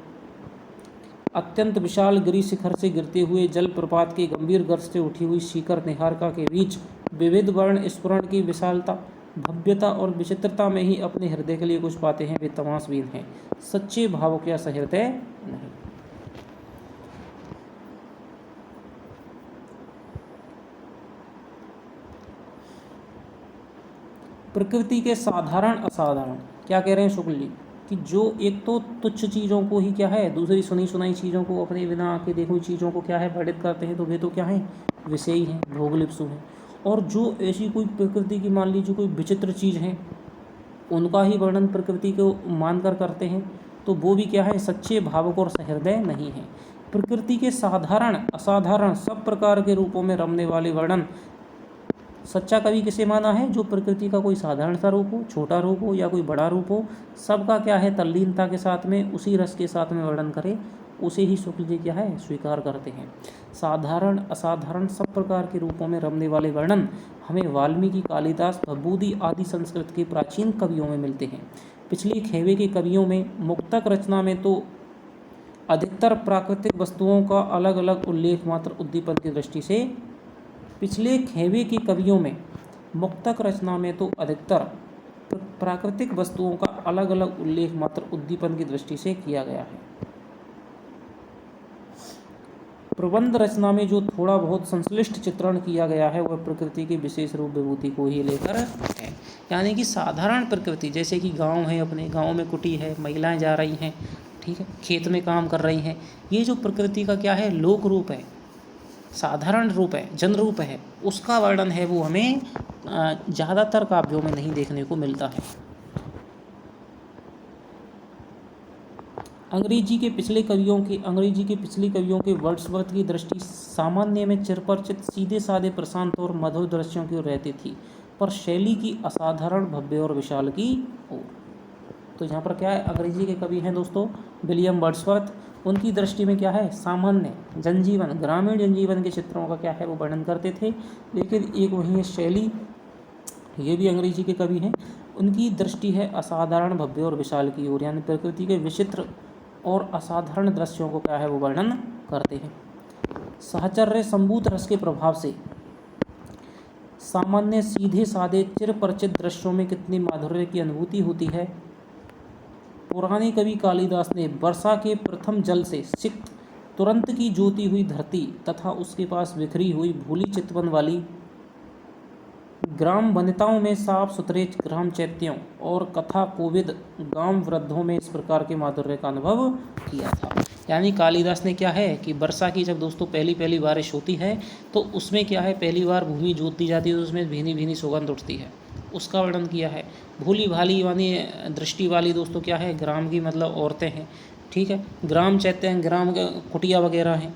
अत्यंत विशाल गिरि शिखर से गिरते हुए जल प्रपात के गंभीर गर्ज से उठी हुई शिखर निहारिका के बीच विविध वर्ण स्फुरण की विशालता, भव्यता और विचित्रता में ही अपने हृदय के लिए कुछ पाते हैं, वे तमाशबीन हैं, सच्चे भावों का सहृदय नहीं। प्रकृति के साधारण असाधारण, क्या कह रहे हैं शुक्ल जी, कि जो एक तो तुच्छ चीज़ों को ही क्या है, दूसरी सुनी सुनाई चीज़ों को, अपने बिना आंखें देखी हुई चीज़ों को क्या है वर्णित करते हैं, तो वे तो क्या हैं विषयी हैं, भोगलिप्सु हैं। और जो ऐसी कोई प्रकृति की मान लीजिए कोई विचित्र चीज़ है, उनका ही वर्णन प्रकृति को मानकर करते हैं, तो वो भी क्या है सच्चे भावुक और सहृदय नहीं है। प्रकृति के साधारण असाधारण सब प्रकार के रूपों में रमने वाले वर्णन सच्चा कवि किसे माना है, जो प्रकृति का कोई साधारण सा रूप हो, छोटा रूप हो या कोई बड़ा रूप हो, सबका क्या है तल्लीनता के साथ में उसी रस के साथ में वर्णन करे, उसे ही शुक्ल जी क्या है स्वीकार करते हैं। साधारण असाधारण सब प्रकार के रूपों में रमने वाले वर्णन हमें वाल्मीकि, कालिदास, भवभूति आदि संस्कृत के प्राचीन कवियों में मिलते हैं। पिछले खेवे के कवियों में मुक्तक रचना में तो अधिकतर प्राकृतिक वस्तुओं का अलग अलग उल्लेख मात्र उद्दीपन की दृष्टि से, पिछले खेवे के कवियों में मुक्तक रचना में तो अधिकतर प्राकृतिक वस्तुओं का अलग अलग उल्लेख मात्र उद्दीपन की दृष्टि से किया गया है। प्रबंध रचना में जो थोड़ा बहुत संश्लिष्ट चित्रण किया गया है वह प्रकृति के विशेष रूप विभूति को ही लेकर है। यानी कि साधारण प्रकृति, जैसे कि गांव है, अपने गांव में कुटी है, महिलाएं जा रही हैं, ठीक है, खेत में काम कर रही हैं, ये जो प्रकृति का क्या है लोक रूप है, साधारण रूप है, जन रूप है, उसका वर्णन है वो हमें ज़्यादातर काव्यों में नहीं देखने को मिलता है। अंग्रेजी के पिछले कवियों के वर्ड्सवर्थ की दृष्टि सामान्य में चिरपरिचित सीधे साधे प्रशांत और मधुर दृश्यों की ओर रहती थी, पर शैली की असाधारण भव्य और विशाल की ओर। तो यहाँ पर क्या है, अंग्रेजी के कवि हैं दोस्तों विलियम वर्ड्सवर्थ, उनकी दृष्टि में क्या है सामान्य जनजीवन, ग्रामीण जनजीवन के चित्रों का क्या है वो वर्णन करते थे। लेकिन एक वही है शैली, ये भी अंग्रेजी के कवि हैं, उनकी दृष्टि है असाधारण भव्य और विशाल की ओर, यानी प्रकृति के विचित्र और असाधारण दृश्यों को क्या है वो वर्णन करते हैं। साहचर्य संभूत रस के प्रभाव से सामान्य सीधे साधे चिरपरिचित दृश्यों में कितनी माधुर्य की अनुभूति होती है। पुराने कवि कालिदास ने वर्षा के प्रथम जल से सिक्त तुरंत की जोती हुई धरती तथा उसके पास बिखरी हुई भूली चितवन वाली ग्राम वनिताओं में साफ सुथरे ग्राम चैत्यों और कथा कोविद गांव वृद्धों में इस प्रकार के माधुर्य का अनुभव किया था। यानी कालिदास ने क्या है कि वर्षा की जब दोस्तों पहली बारिश होती है तो उसमें क्या है पहली बार भूमि जोती जाती है तो उसमें भीनी भीनी सुगंध उठती है, उसका वर्णन किया है। भूली भाली यानी दृष्टि वाली दोस्तों क्या है ग्राम की मतलब औरतें हैं, ठीक है, ग्राम चैत्य हैं, ग्राम कुटिया वगैरह हैं,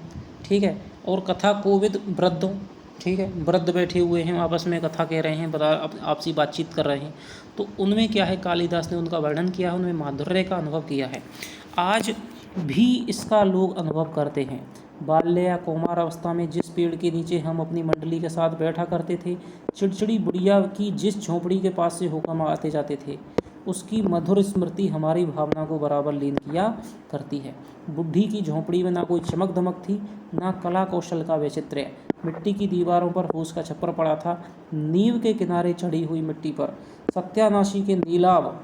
ठीक है। और कथा कोविद वृद्धों, ठीक है, वृद्ध बैठे हुए हैं आपस में कथा कह रहे हैं, बता आपसी बातचीत कर रहे हैं, तो उनमें क्या है कालिदास ने उनका वर्णन किया है, उनमें माधुर्य का अनुभव किया है। आज भी इसका लोग अनुभव करते हैं। बाल्य या कौमार अवस्था में जिस पेड़ के नीचे हम अपनी मंडली के साथ बैठा करते थे, चिड़चिड़ी बुढ़िया की जिस झोंपड़ी के पास से हुक्म आते जाते थे, उसकी मधुर स्मृति हमारी भावना को बराबर लीन किया करती है। बुढ़ी की झोंपड़ी में ना कोई चमक धमक थी, ना कला कौशल का वैचित्र्य। मिट्टी की दीवारों पर फूस का छप्पर पड़ा था, नींव के किनारे चढ़ी हुई मिट्टी पर सत्यानाशी के नीलाव।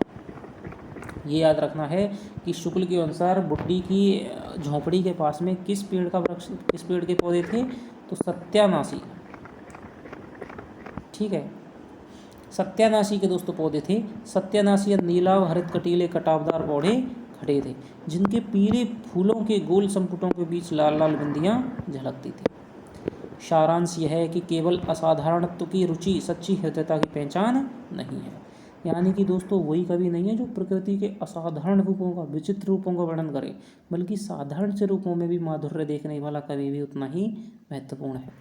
ये याद रखना है कि शुक्ल के अनुसार बुढ़ी की झोंपड़ी के पास में किस पेड़ का वृक्ष, किस पेड़ के पौधे थे, तो सत्यानाशी, ठीक है, सत्यानाशी के दोस्तों पौधे थे। सत्यानाशी या नीलाव हरित कटीले कटावदार पौधे खड़े थे, जिनके पीले फूलों के गोल संपुटों के बीच लाल लाल बिंदियां झलकती थी। सारांश यह है कि केवल असाधारणत्व की रुचि सच्ची हृदयता की पहचान नहीं है। यानी कि दोस्तों वही कवि नहीं है जो प्रकृति के असाधारण रूपों का, विचित्र रूपों का वर्णन करे, बल्कि साधारण से रूपों में भी माधुर्य देखने वाला कवि भी उतना ही महत्वपूर्ण है।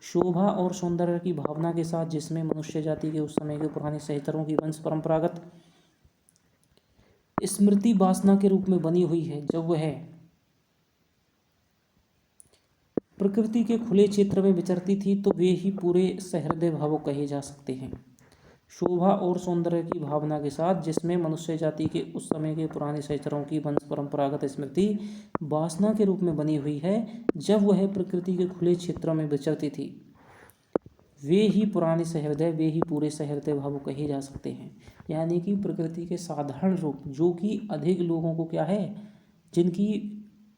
शोभा और सौंदर्य की भावना के साथ जिसमें मनुष्य जाति के उस समय के पुराने सहचरों की वंश परंपरागत स्मृति वासना के रूप में बनी हुई है, जब वह प्रकृति के खुले क्षेत्र में विचरती थी, तो वे ही पूरे सहृदय भावों कहे जा सकते हैं। शोभा और सौंदर्य की भावना के साथ जिसमें मनुष्य जाति के उस समय के पुराने सहचरों की वंश परंपरागत स्मृति वासना के रूप में बनी हुई है, जब वह प्रकृति के खुले क्षेत्रों में विचरती थी, वे ही पुराने सहृदय, वे ही पूरे सहृदय भाव कहे जा सकते हैं। यानी कि प्रकृति के साधारण रूप जो कि अधिक लोगों को क्या है, जिनकी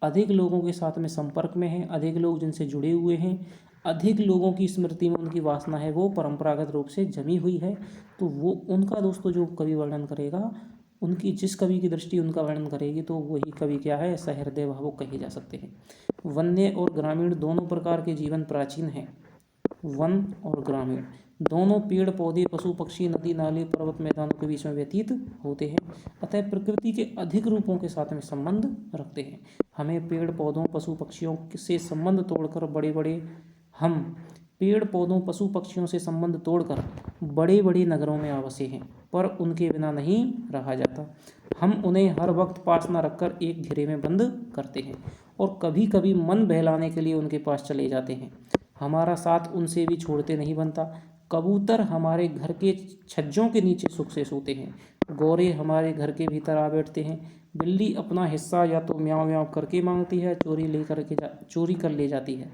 अधिक लोगों के साथ में संपर्क में है, अधिक लोग जिनसे जुड़े हुए हैं, अधिक लोगों की स्मृति में उनकी वासना है, वो परंपरागत रूप से जमी हुई है, तो वो उनका दोस्तों जो कवि वर्णन करेगा, उनकी जिस कवि की दृष्टि उनका वर्णन करेगी, तो वही कवि क्या है, सहृदय भाव कहे जा सकते हैं। वन्य और ग्रामीण दोनों प्रकार के जीवन प्राचीन हैं। वन और ग्रामीण दोनों पेड़ पौधे पशु पक्षी नदी नाले पर्वत मैदानों के बीच में व्यतीत होते हैं, अतः प्रकृति के अधिक रूपों के साथ में संबंध रखते हैं। हमें पेड़ पौधों पशु पक्षियों से संबंध तोड़कर बड़े बड़े नगरों में आवासे हैं, पर उनके बिना नहीं रहा जाता। हम उन्हें हर वक्त पास न रखकर एक घेरे में बंद करते हैं और कभी कभी मन बहलाने के लिए उनके पास चले जाते हैं। हमारा साथ उनसे भी छोड़ते नहीं बनता। कबूतर हमारे घर के छज्जों के नीचे सुख से सोते हैं, गौरे हमारे घर के भीतर आ बैठते हैं, बिल्ली अपना हिस्सा या तो म्याऊं म्याऊं करके मांगती है, चोरी कर ले जाती है,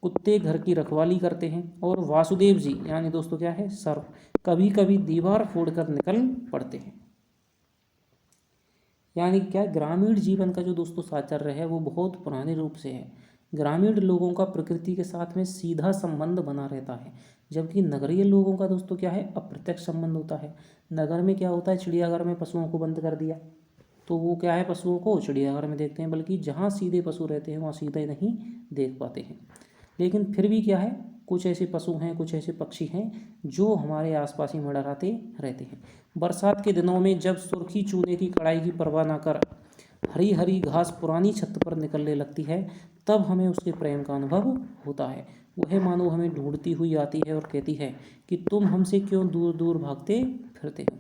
कुत्ते घर की रखवाली करते हैं, और वासुदेव जी यानी दोस्तों क्या है, सर्प कभी कभी दीवार फोड़कर निकल पड़ते हैं। यानी क्या, ग्रामीण जीवन का जो दोस्तों साचर्य है वो बहुत पुराने रूप से है। ग्रामीण लोगों का प्रकृति के साथ में सीधा संबंध बना रहता है, जबकि नगरीय लोगों का दोस्तों क्या है, अप्रत्यक्ष संबंध होता है। नगर में क्या होता है, चिड़ियाघर में पशुओं को बंद कर दिया, तो वो क्या है, पशुओं को चिड़ियाघर में देखते हैं, बल्कि जहाँ सीधे पशु रहते हैं वहाँ सीधे नहीं देख पाते हैं। लेकिन फिर भी क्या है, कुछ ऐसे पशु हैं, कुछ ऐसे पक्षी हैं जो हमारे आसपास ही मंडराते रहते हैं। बरसात के दिनों में जब सुर्खी चूने की कड़ाई की परवाह न कर हरी हरी घास पुरानी छत पर निकलने लगती है, तब हमें उसके प्रेम का अनुभव होता है। वह मानो हमें ढूंढती हुई आती है और कहती है कि तुम हमसे क्यों दूर दूर भागते फिरते हो।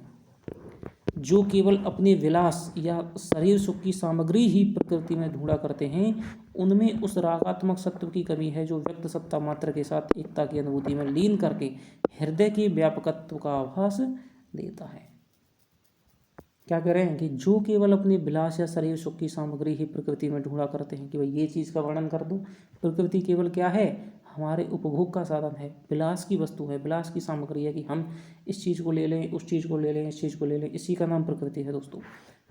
जो केवल अपने विलास या शरीर सुख की सामग्री ही प्रकृति में ढूंढा करते हैं, उनमें उस रागात्मक सत्व की कमी है जो व्यक्त सत्ता मात्र के साथ एकता की अनुभूति में लीन करके हृदय के व्यापकत्व का आभास देता है। क्या कह रहे हैं कि जो केवल अपने विलास या शरीर सुख की सामग्री ही प्रकृति में ढूंढा करते हैं कि भाई ये चीज़ का वर्णन कर दो। प्रकृति केवल क्या है, हमारे उपभोग का साधन है, विलास की वस्तु है, विलास की सामग्री है कि हम इस चीज़ को ले लें, उस चीज़ को ले लें, इस चीज़ को ले लें, इसी का नाम प्रकृति है दोस्तों।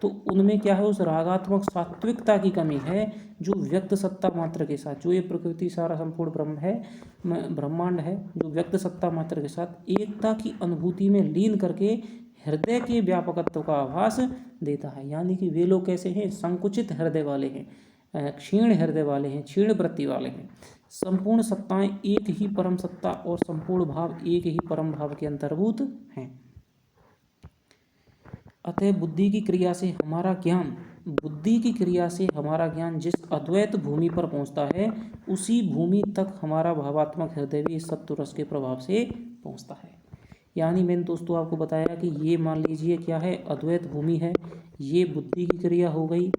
तो उनमें क्या है, उस रागात्मक सात्विकता की कमी है जो व्यक्त सत्ता मात्र के साथ, जो ये प्रकृति सारा संपूर्ण ब्रह्म है, ब्रह्मांड है, जो व्यक्त सत्ता मात्र के साथ एकता की अनुभूति में लीन करके हृदय के व्यापकत्व का आभास देता है। यानी कि वे लोग कैसे हैं, संकुचित हृदय वाले हैं, क्षीण हृदय वाले हैं, क्षीण वृत्ति वाले हैं। संपूर्ण सत्ताएं एक ही परम सत्ता और संपूर्ण भाव एक ही परम भाव के अंतर्भूत हैं। अतः बुद्धि की क्रिया से हमारा ज्ञान बुद्धि की क्रिया से हमारा ज्ञान जिस अद्वैत भूमि पर पहुंचता है, उसी भूमि तक हमारा भावात्मक हृदय भी इस सत्व रस के प्रभाव से पहुंचता है। यानी मैंने दोस्तों आपको बताया कि ये मान लीजिए क्या है, अद्वैत भूमि है, ये बुद्धि की क्रिया हो गई,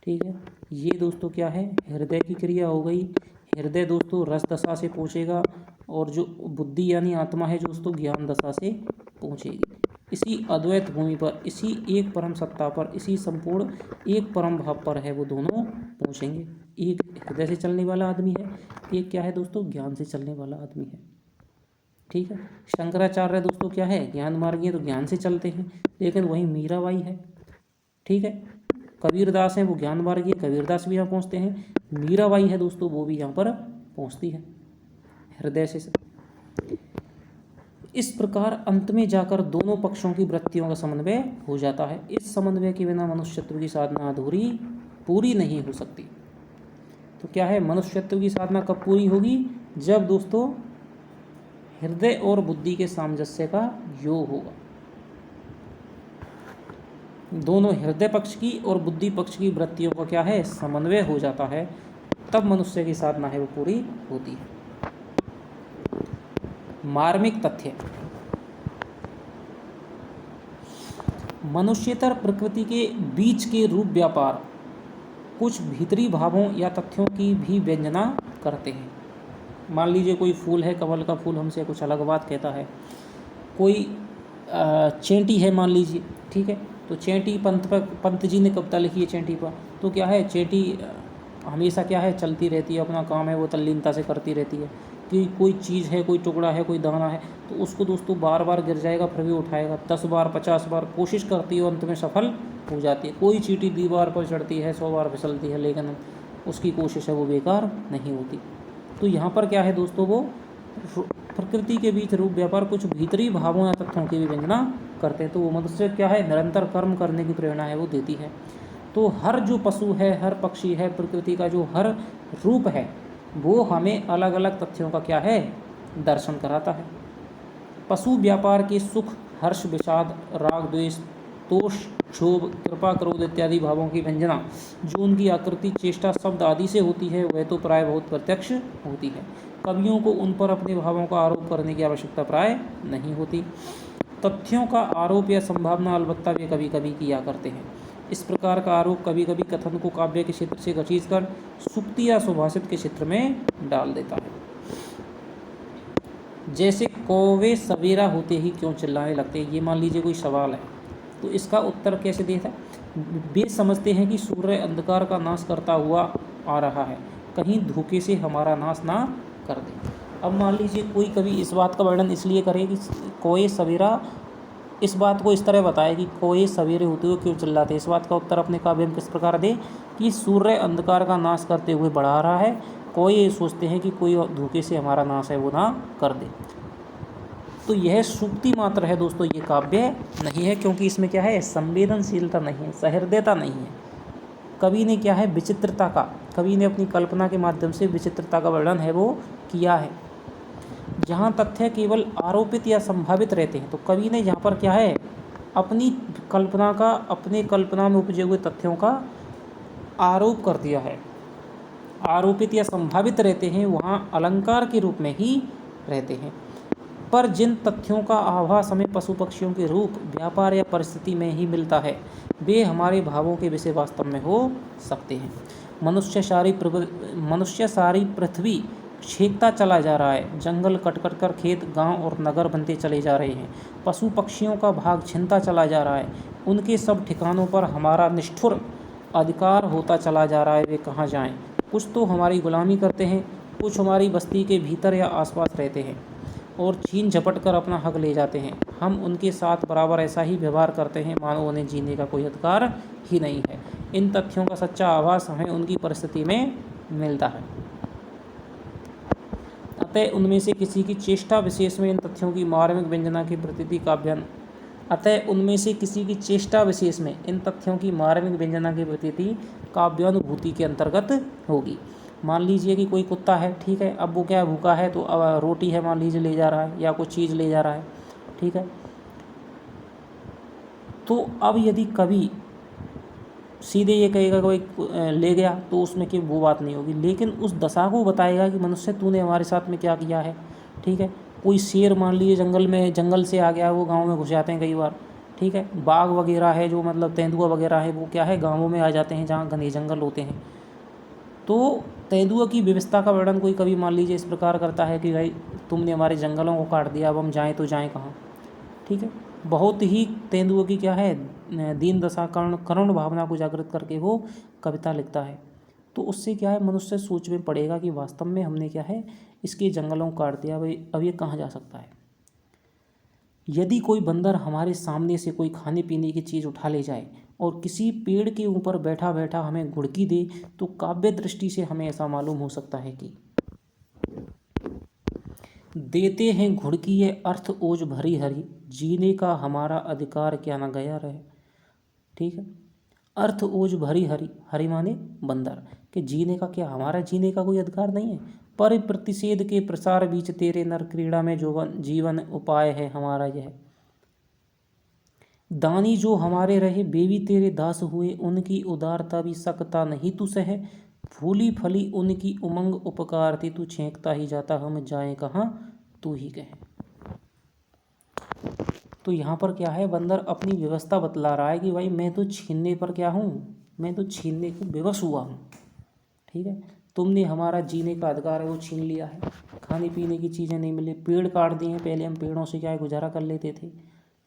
ठीक है। ये दोस्तों क्या है, हृदय की क्रिया हो गई। हृदय दोस्तों रस दशा से पहुँचेगा, और जो बुद्धि यानी आत्मा है दोस्तों ज्ञान दशा से पहुँचेगी। इसी अद्वैत भूमि पर, इसी एक परम सत्ता पर, इसी संपूर्ण एक परम भाव पर है वो दोनों पहुँचेंगे। एक हृदय से चलने वाला आदमी है, एक क्या है दोस्तों, ज्ञान से चलने वाला आदमी है, ठीक है। शंकराचार्य दोस्तों क्या है, ज्ञान मार्गी है तो ज्ञान से चलते हैं, लेकिन वहीं मीराबाई है, ठीक है। कबीरदास हैं वो ज्ञान मार्गी है, कबीरदास भी यहाँ पहुँचते हैं। मीराबाई है दोस्तों वो भी यहाँ पर पहुँचती है हृदय से। इस प्रकार अंत में जाकर दोनों पक्षों की वृत्तियों का समन्वय हो जाता है। इस समन्वय के बिना मनुष्यत्व की साधना अधूरी पूरी नहीं हो सकती। तो क्या है, मनुष्यत्व की साधना कब पूरी होगी, जब दोस्तों हृदय और बुद्धि के सामंजस्य का योग होगा। दोनों हृदय पक्ष की और बुद्धि पक्ष की वृत्तियों का क्या है, समन्वय हो जाता है, तब मनुष्य की साधना है वो पूरी होती है। मार्मिक तथ्य, मनुष्यतर प्रकृति के बीच के रूप व्यापार कुछ भीतरी भावों या तथ्यों की भी व्यंजना करते हैं। मान लीजिए कोई फूल है, कमल का फूल हमसे कुछ अलग बात कहता है। कोई चेंटी है मान लीजिए, ठीक है, तो चेंटी पंत जी ने कविता लिखी है चेंटी पर, तो क्या है, चेंटी हमेशा क्या है, चलती रहती है, अपना काम है वो तल्लीनता से करती रहती है। कि कोई चीज़ है, कोई टुकड़ा है, कोई दाना है, तो उसको दोस्तों बार बार गिर जाएगा फिर भी उठाएगा, 10 बार 50 बार कोशिश करती है, अंत में सफल हो जाती है। कोई चींटी दीवार पर चढ़ती है, 100 बार फिसलती है, लेकिन उसकी कोशिश है वो बेकार नहीं होती। तो यहाँ पर क्या है दोस्तों, वो प्रकृति के बीच रूप व्यापार कुछ भीतरी भावों या तथ्यों की भी व्यंजना करते हैं। तो वो मनुष्य क्या है, निरंतर कर्म करने की प्रेरणा है वो देती है। तो हर जो पशु है, हर पक्षी है, प्रकृति का जो हर रूप है, वो हमें अलग अलग तथ्यों का क्या है, दर्शन कराता है। पशु व्यापार के सुख, हर्ष, विषाद, राग, द्वेष, तोष, क्षोभ, कृपा, क्रोध इत्यादि भावों की व्यंजना जो उनकी आकृति, चेष्टा, शब्द आदि से होती है, वह तो प्राय बहुत प्रत्यक्ष होती है। कवियों को उन पर अपने भावों का आरोप करने की आवश्यकता प्राय नहीं होती। तथ्यों का आरोप या संभावना अलबत्ता वे कभी कभी किया करते हैं। इस प्रकार का आरोप कभी कभी कथन को काव्य के क्षेत्र से खींचकर सूक्ति या सुभाषित के क्षेत्र में डाल देता है। जैसे कौवे सवेरा होते ही क्यों चिल्लाने लगते हैं, ये मान लीजिए कोई सवाल है, तो इसका उत्तर कैसे देता, वे समझते हैं कि सूर्य अंधकार का नाश करता हुआ आ रहा है, कहीं धोखे से हमारा नाश ना कर दे। अब मान लीजिए कोई कवि इस बात का वर्णन इसलिए करे कि कोई सवेरा, इस बात को इस तरह बताए कि कोई सवेरे होते हुए क्यों चिल्लाते। इस बात का उत्तर अपने काव्य में किस प्रकार दे कि सूर्य अंधकार का नाश करते हुए बढ़ा रहा है, कोई ये सोचते हैं कि कोई धोखे से हमारा नाश है वो ना कर दे। तो यह सूक्ति मात्र है दोस्तों, ये काव्य नहीं है, क्योंकि इसमें क्या है, संवेदनशीलता नहीं है, सहृदयता नहीं है। कवि ने क्या है, विचित्रता का, कवि ने अपनी कल्पना के माध्यम से विचित्रता का वर्णन है वो किया है। जहाँ तथ्य केवल आरोपित या संभावित रहते हैं, तो कवि ने यहाँ पर क्या है, अपनी कल्पना का, अपने कल्पना में उपजे हुए तथ्यों का आरोप कर दिया है। आरोपित या संभावित रहते हैं, वहाँ अलंकार के रूप में ही रहते हैं। पर जिन तथ्यों का आभास हमें पशु पक्षियों के रूप, व्यापार या परिस्थिति में ही मिलता है, वे हमारे भावों के विषय वास्तव में हो सकते हैं। मनुष्य सारी पृथ्वी छेकता चला जा रहा है, जंगल कट कट कर खेत, गांव और नगर बनते चले जा रहे हैं, पशु पक्षियों का भाग छिनता चला जा रहा है, उनके सब ठिकानों पर हमारा निष्ठुर अधिकार होता चला जा रहा है, वे कहाँ जाएं। कुछ तो हमारी गुलामी करते हैं, कुछ हमारी बस्ती के भीतर या आसपास रहते हैं और छीन झपट कर अपना हक ले जाते हैं। हम उनके साथ बराबर ऐसा ही व्यवहार करते हैं मानो उन्हें जीने का कोई अधिकार ही नहीं है। इन तथ्यों का सच्चा आभास हमें उनकी परिस्थिति में मिलता है। अतः उनमें से किसी की चेष्टा विशेष में इन तथ्यों की मार्मिक व्यंजना की प्रतीति काव्यानुभूति के अंतर्गत होगी। मान लीजिए कि कोई कुत्ता है, ठीक है, अब वो क्या भूखा है, तो अब रोटी है मान लीजिए ले जा रहा है, या कुछ चीज़ ले जा रहा है, ठीक है। तो अब यदि कभी सीधे ये कहेगा कोई ले गया तो उसमें कि वो बात नहीं होगी, लेकिन उस दशा को बताएगा कि मनुष्य तूने हमारे साथ में क्या किया है। ठीक है, कोई शेर मान लीजिए जंगल से आ गया, वो गांव में घुस जाते हैं कई बार। ठीक है, बाघ वगैरह है जो मतलब तेंदुआ वगैरह है, वो क्या है गाँवों में आ जाते हैं जहाँ घने जंगल होते हैं। तो तेंदुआ की व्यवस्था का वर्णन कोई कभी मान लीजिए इस प्रकार करता है कि भाई तुमने हमारे जंगलों को काट दिया, अब हम जाएँ तो जाएँ कहाँ। ठीक है, बहुत ही तेंदुआ की क्या है दीन दशा करुण भावना को जागृत करके वो कविता लिखता है। तो उससे क्या है मनुष्य सोच में पड़ेगा कि वास्तव में हमने क्या है इसके जंगलों को काट दिया, भाई अब ये कहाँ जा सकता है। यदि कोई बंदर हमारे सामने से कोई खाने पीने की चीज़ उठा ले जाए और किसी पेड़ के ऊपर बैठा बैठा हमें घुड़की दे, तो काव्य दृष्टि से हमें ऐसा मालूम हो सकता है कि देते हैं घुड़की ये अर्थ ओज भरी हरी, जीने का हमारा अधिकार क्या न गया रहे। ठीक है, अर्थ ओज भरी हरी, हरी माने बंदर, कि जीने का क्या हमारा जीने का कोई अधिकार नहीं है। पर प्रतिषेध के प्रसार बीच तेरे नर क्रीड़ा में जो जीवन उपाय है हमारा यह। दानी जो हमारे रहे बेबी तेरे दास हुए, उनकी उदारता भी सकता नहीं तू सह। फूली फली उनकी उमंग उपकार थी, तू छेंकता ही जाता हम जाएं कहाँ तू ही कहे। तो यहाँ पर क्या है बंदर अपनी व्यवस्था बतला रहा है कि भाई मैं तो छीनने पर क्या हूँ, मैं तो छीनने को विवश हुआ हूँ। ठीक है, तुमने हमारा जीने का अधिकार है वो छीन लिया है, खाने पीने की चीज़ें नहीं मिली, पेड़ काट दिए हैं, पहले हम पेड़ों से क्या है गुजारा कर लेते थे।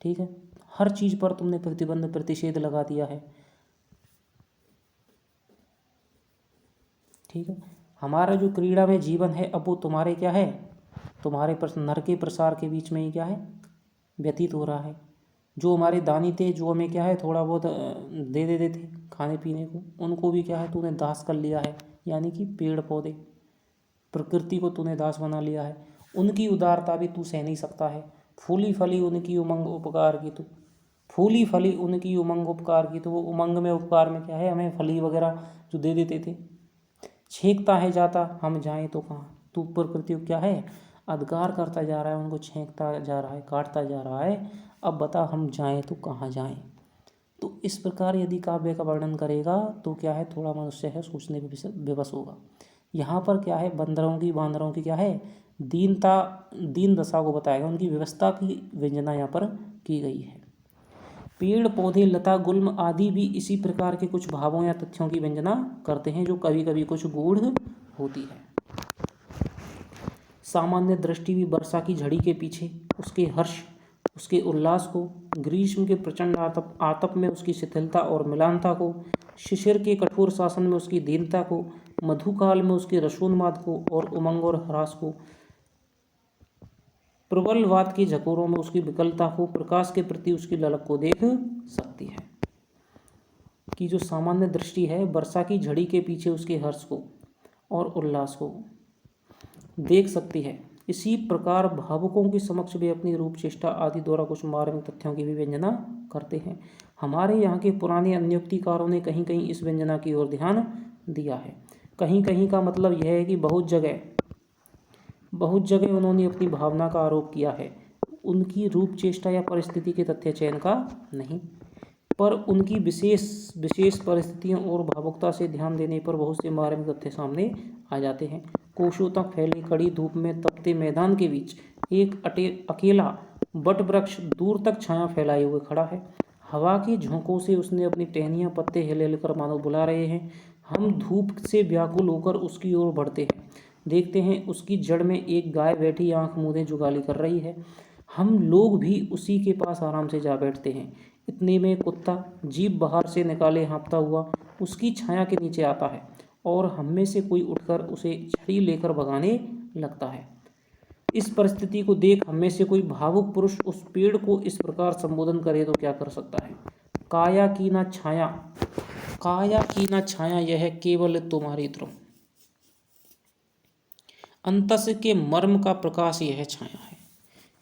ठीक है, हर चीज़ पर तुमने प्रतिबंध प्रतिषेध लगा दिया है। ठीक है, हमारा जो क्रीड़ा में जीवन है अब वो तुम्हारे क्या है, तुम्हारे नर के प्रसार के बीच में ही क्या है व्यतीत हो रहा है। जो हमारे दानी थे, जो हमें क्या है थोड़ा बहुत दे देते थे खाने पीने को, उनको भी क्या है तूने दास कर लिया है, यानी कि पेड़ पौधे प्रकृति को तूने दास बना लिया है। उनकी उदारता भी तू सह नहीं सकता है। फूली फली उनकी उमंग उपकार की तू, फूली फली उनकी उमंग उपकार की, तो वो उमंग में उपकार में क्या है हमें फली वगैरह जो दे देते थे। छेंकता है जाता हम जाएं तो कहाँ, तू प्रकृति को क्या है अधिकार करता जा रहा है, उनको छेंकता जा रहा है, काटता जा रहा है, अब बता हम जाएं तो कहाँ जाएं। तो इस प्रकार यदि काव्य का वर्णन करेगा तो क्या है थोड़ा मनुष्य है सोचने पे विवश होगा। यहाँ पर क्या है बांदरों की क्या है दीन दशा को बताएगा, उनकी व्यवस्था की व्यंजना यहाँ पर की गई है। पेड़ पौधे लता गुल्म आदि भी इसी प्रकार के कुछ भावों या तथ्यों की व्यंजना करते हैं जो कभी कभी कुछ गूढ़ होती है। सामान्य दृष्टि भी वर्षा की झड़ी के पीछे उसके हर्ष, उसके उल्लास को, ग्रीष्म के प्रचंड आतप में उसकी शिथिलता और मिलानता को, शिशिर के कठोर शासन में उसकी दीनता को, मधुकाल में उसके रसोन्माद को और उमंग और हरास को, प्रबलवाद के झकोरों में उसकी विकलता को, प्रकाश के प्रति उसकी ललक को देख सकती है। कि जो सामान्य दृष्टि है वर्षा की झड़ी के पीछे उसके हर्ष को और उल्लास को देख सकती है। इसी प्रकार भावुकों के समक्ष वे अपनी रूप चेष्टा आदि द्वारा कुछ मार्मिक तथ्यों की भी व्यंजना करते हैं। हमारे यहाँ के पुराने अन्योक्तिकारों ने कहीं कहीं इस व्यंजना की ओर ध्यान दिया है। कहीं कहीं का मतलब यह है कि बहुत जगह उन्होंने अपनी भावना का आरोप किया है, उनकी रूप चेष्टा या परिस्थिति के तथ्य चयन का नहीं, पर उनकी विशेष परिस्थितियों और भावुकता से ध्यान देने पर बहुत से मार्मिक तथ्य सामने आ जाते हैं। कोसों तक फैली कड़ी धूप में तपते मैदान के बीच एक अकेला बट वृक्ष दूर तक छाया फैलाए हुए खड़ा है। हवा के झोंकों से उसने अपनी टहनियाँ पत्ते हिल-हिलकर मानो बुला रहे हैं। हम धूप से व्याकुल होकर उसकी ओर बढ़ते हैं, देखते हैं उसकी जड़ में एक गाय बैठी आंख मूंदे जुगाली कर रही है। हम लोग भी उसी के पास आराम से जा बैठते हैं। इतने में कुत्ता जीभ बाहर से निकाले हाँफता हुआ उसकी छाया के नीचे आता है और हम में से कोई उठकर उसे छड़ी लेकर भगाने लगता है। इस परिस्थिति को देख हम में से कोई भावुक पुरुष उस पेड़ को इस प्रकार संबोधन करे तो क्या कर सकता है। काया की ना छाया यह केवल तुम्हारी ध्रुव, अंतस के मर्म का प्रकाश यह छाया है।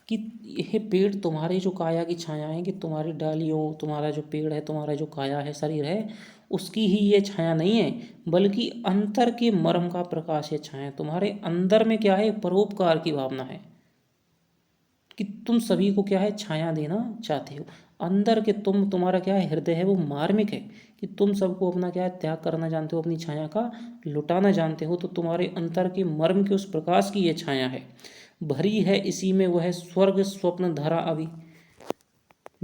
कि यह पेड़ तुम्हारे जो काया की छाया है, कि तुम्हारी डालियों, तुम्हारा जो पेड़ है, तुम्हारा जो काया है, शरीर है, उसकी ही ये छाया नहीं है, बल्कि अंतर के मर्म का प्रकाश ये छाया है। तुम्हारे अंदर में क्या है परोपकार की भावना है कि तुम सभी को क्या है छाया देना चाहते हो। अंदर के तुम्हारा क्या है, हृदय है वो मार्मिक है कि तुम सबको अपना क्या है, त्याग करना जानते हो, अपनी छाया का लुटाना जानते हो। तो तुम्हारे अंतर के मर्म के उस प्रकाश की ये छाया है, भरी है इसी में वह स्वर्ग स्वप्न धरा अभी,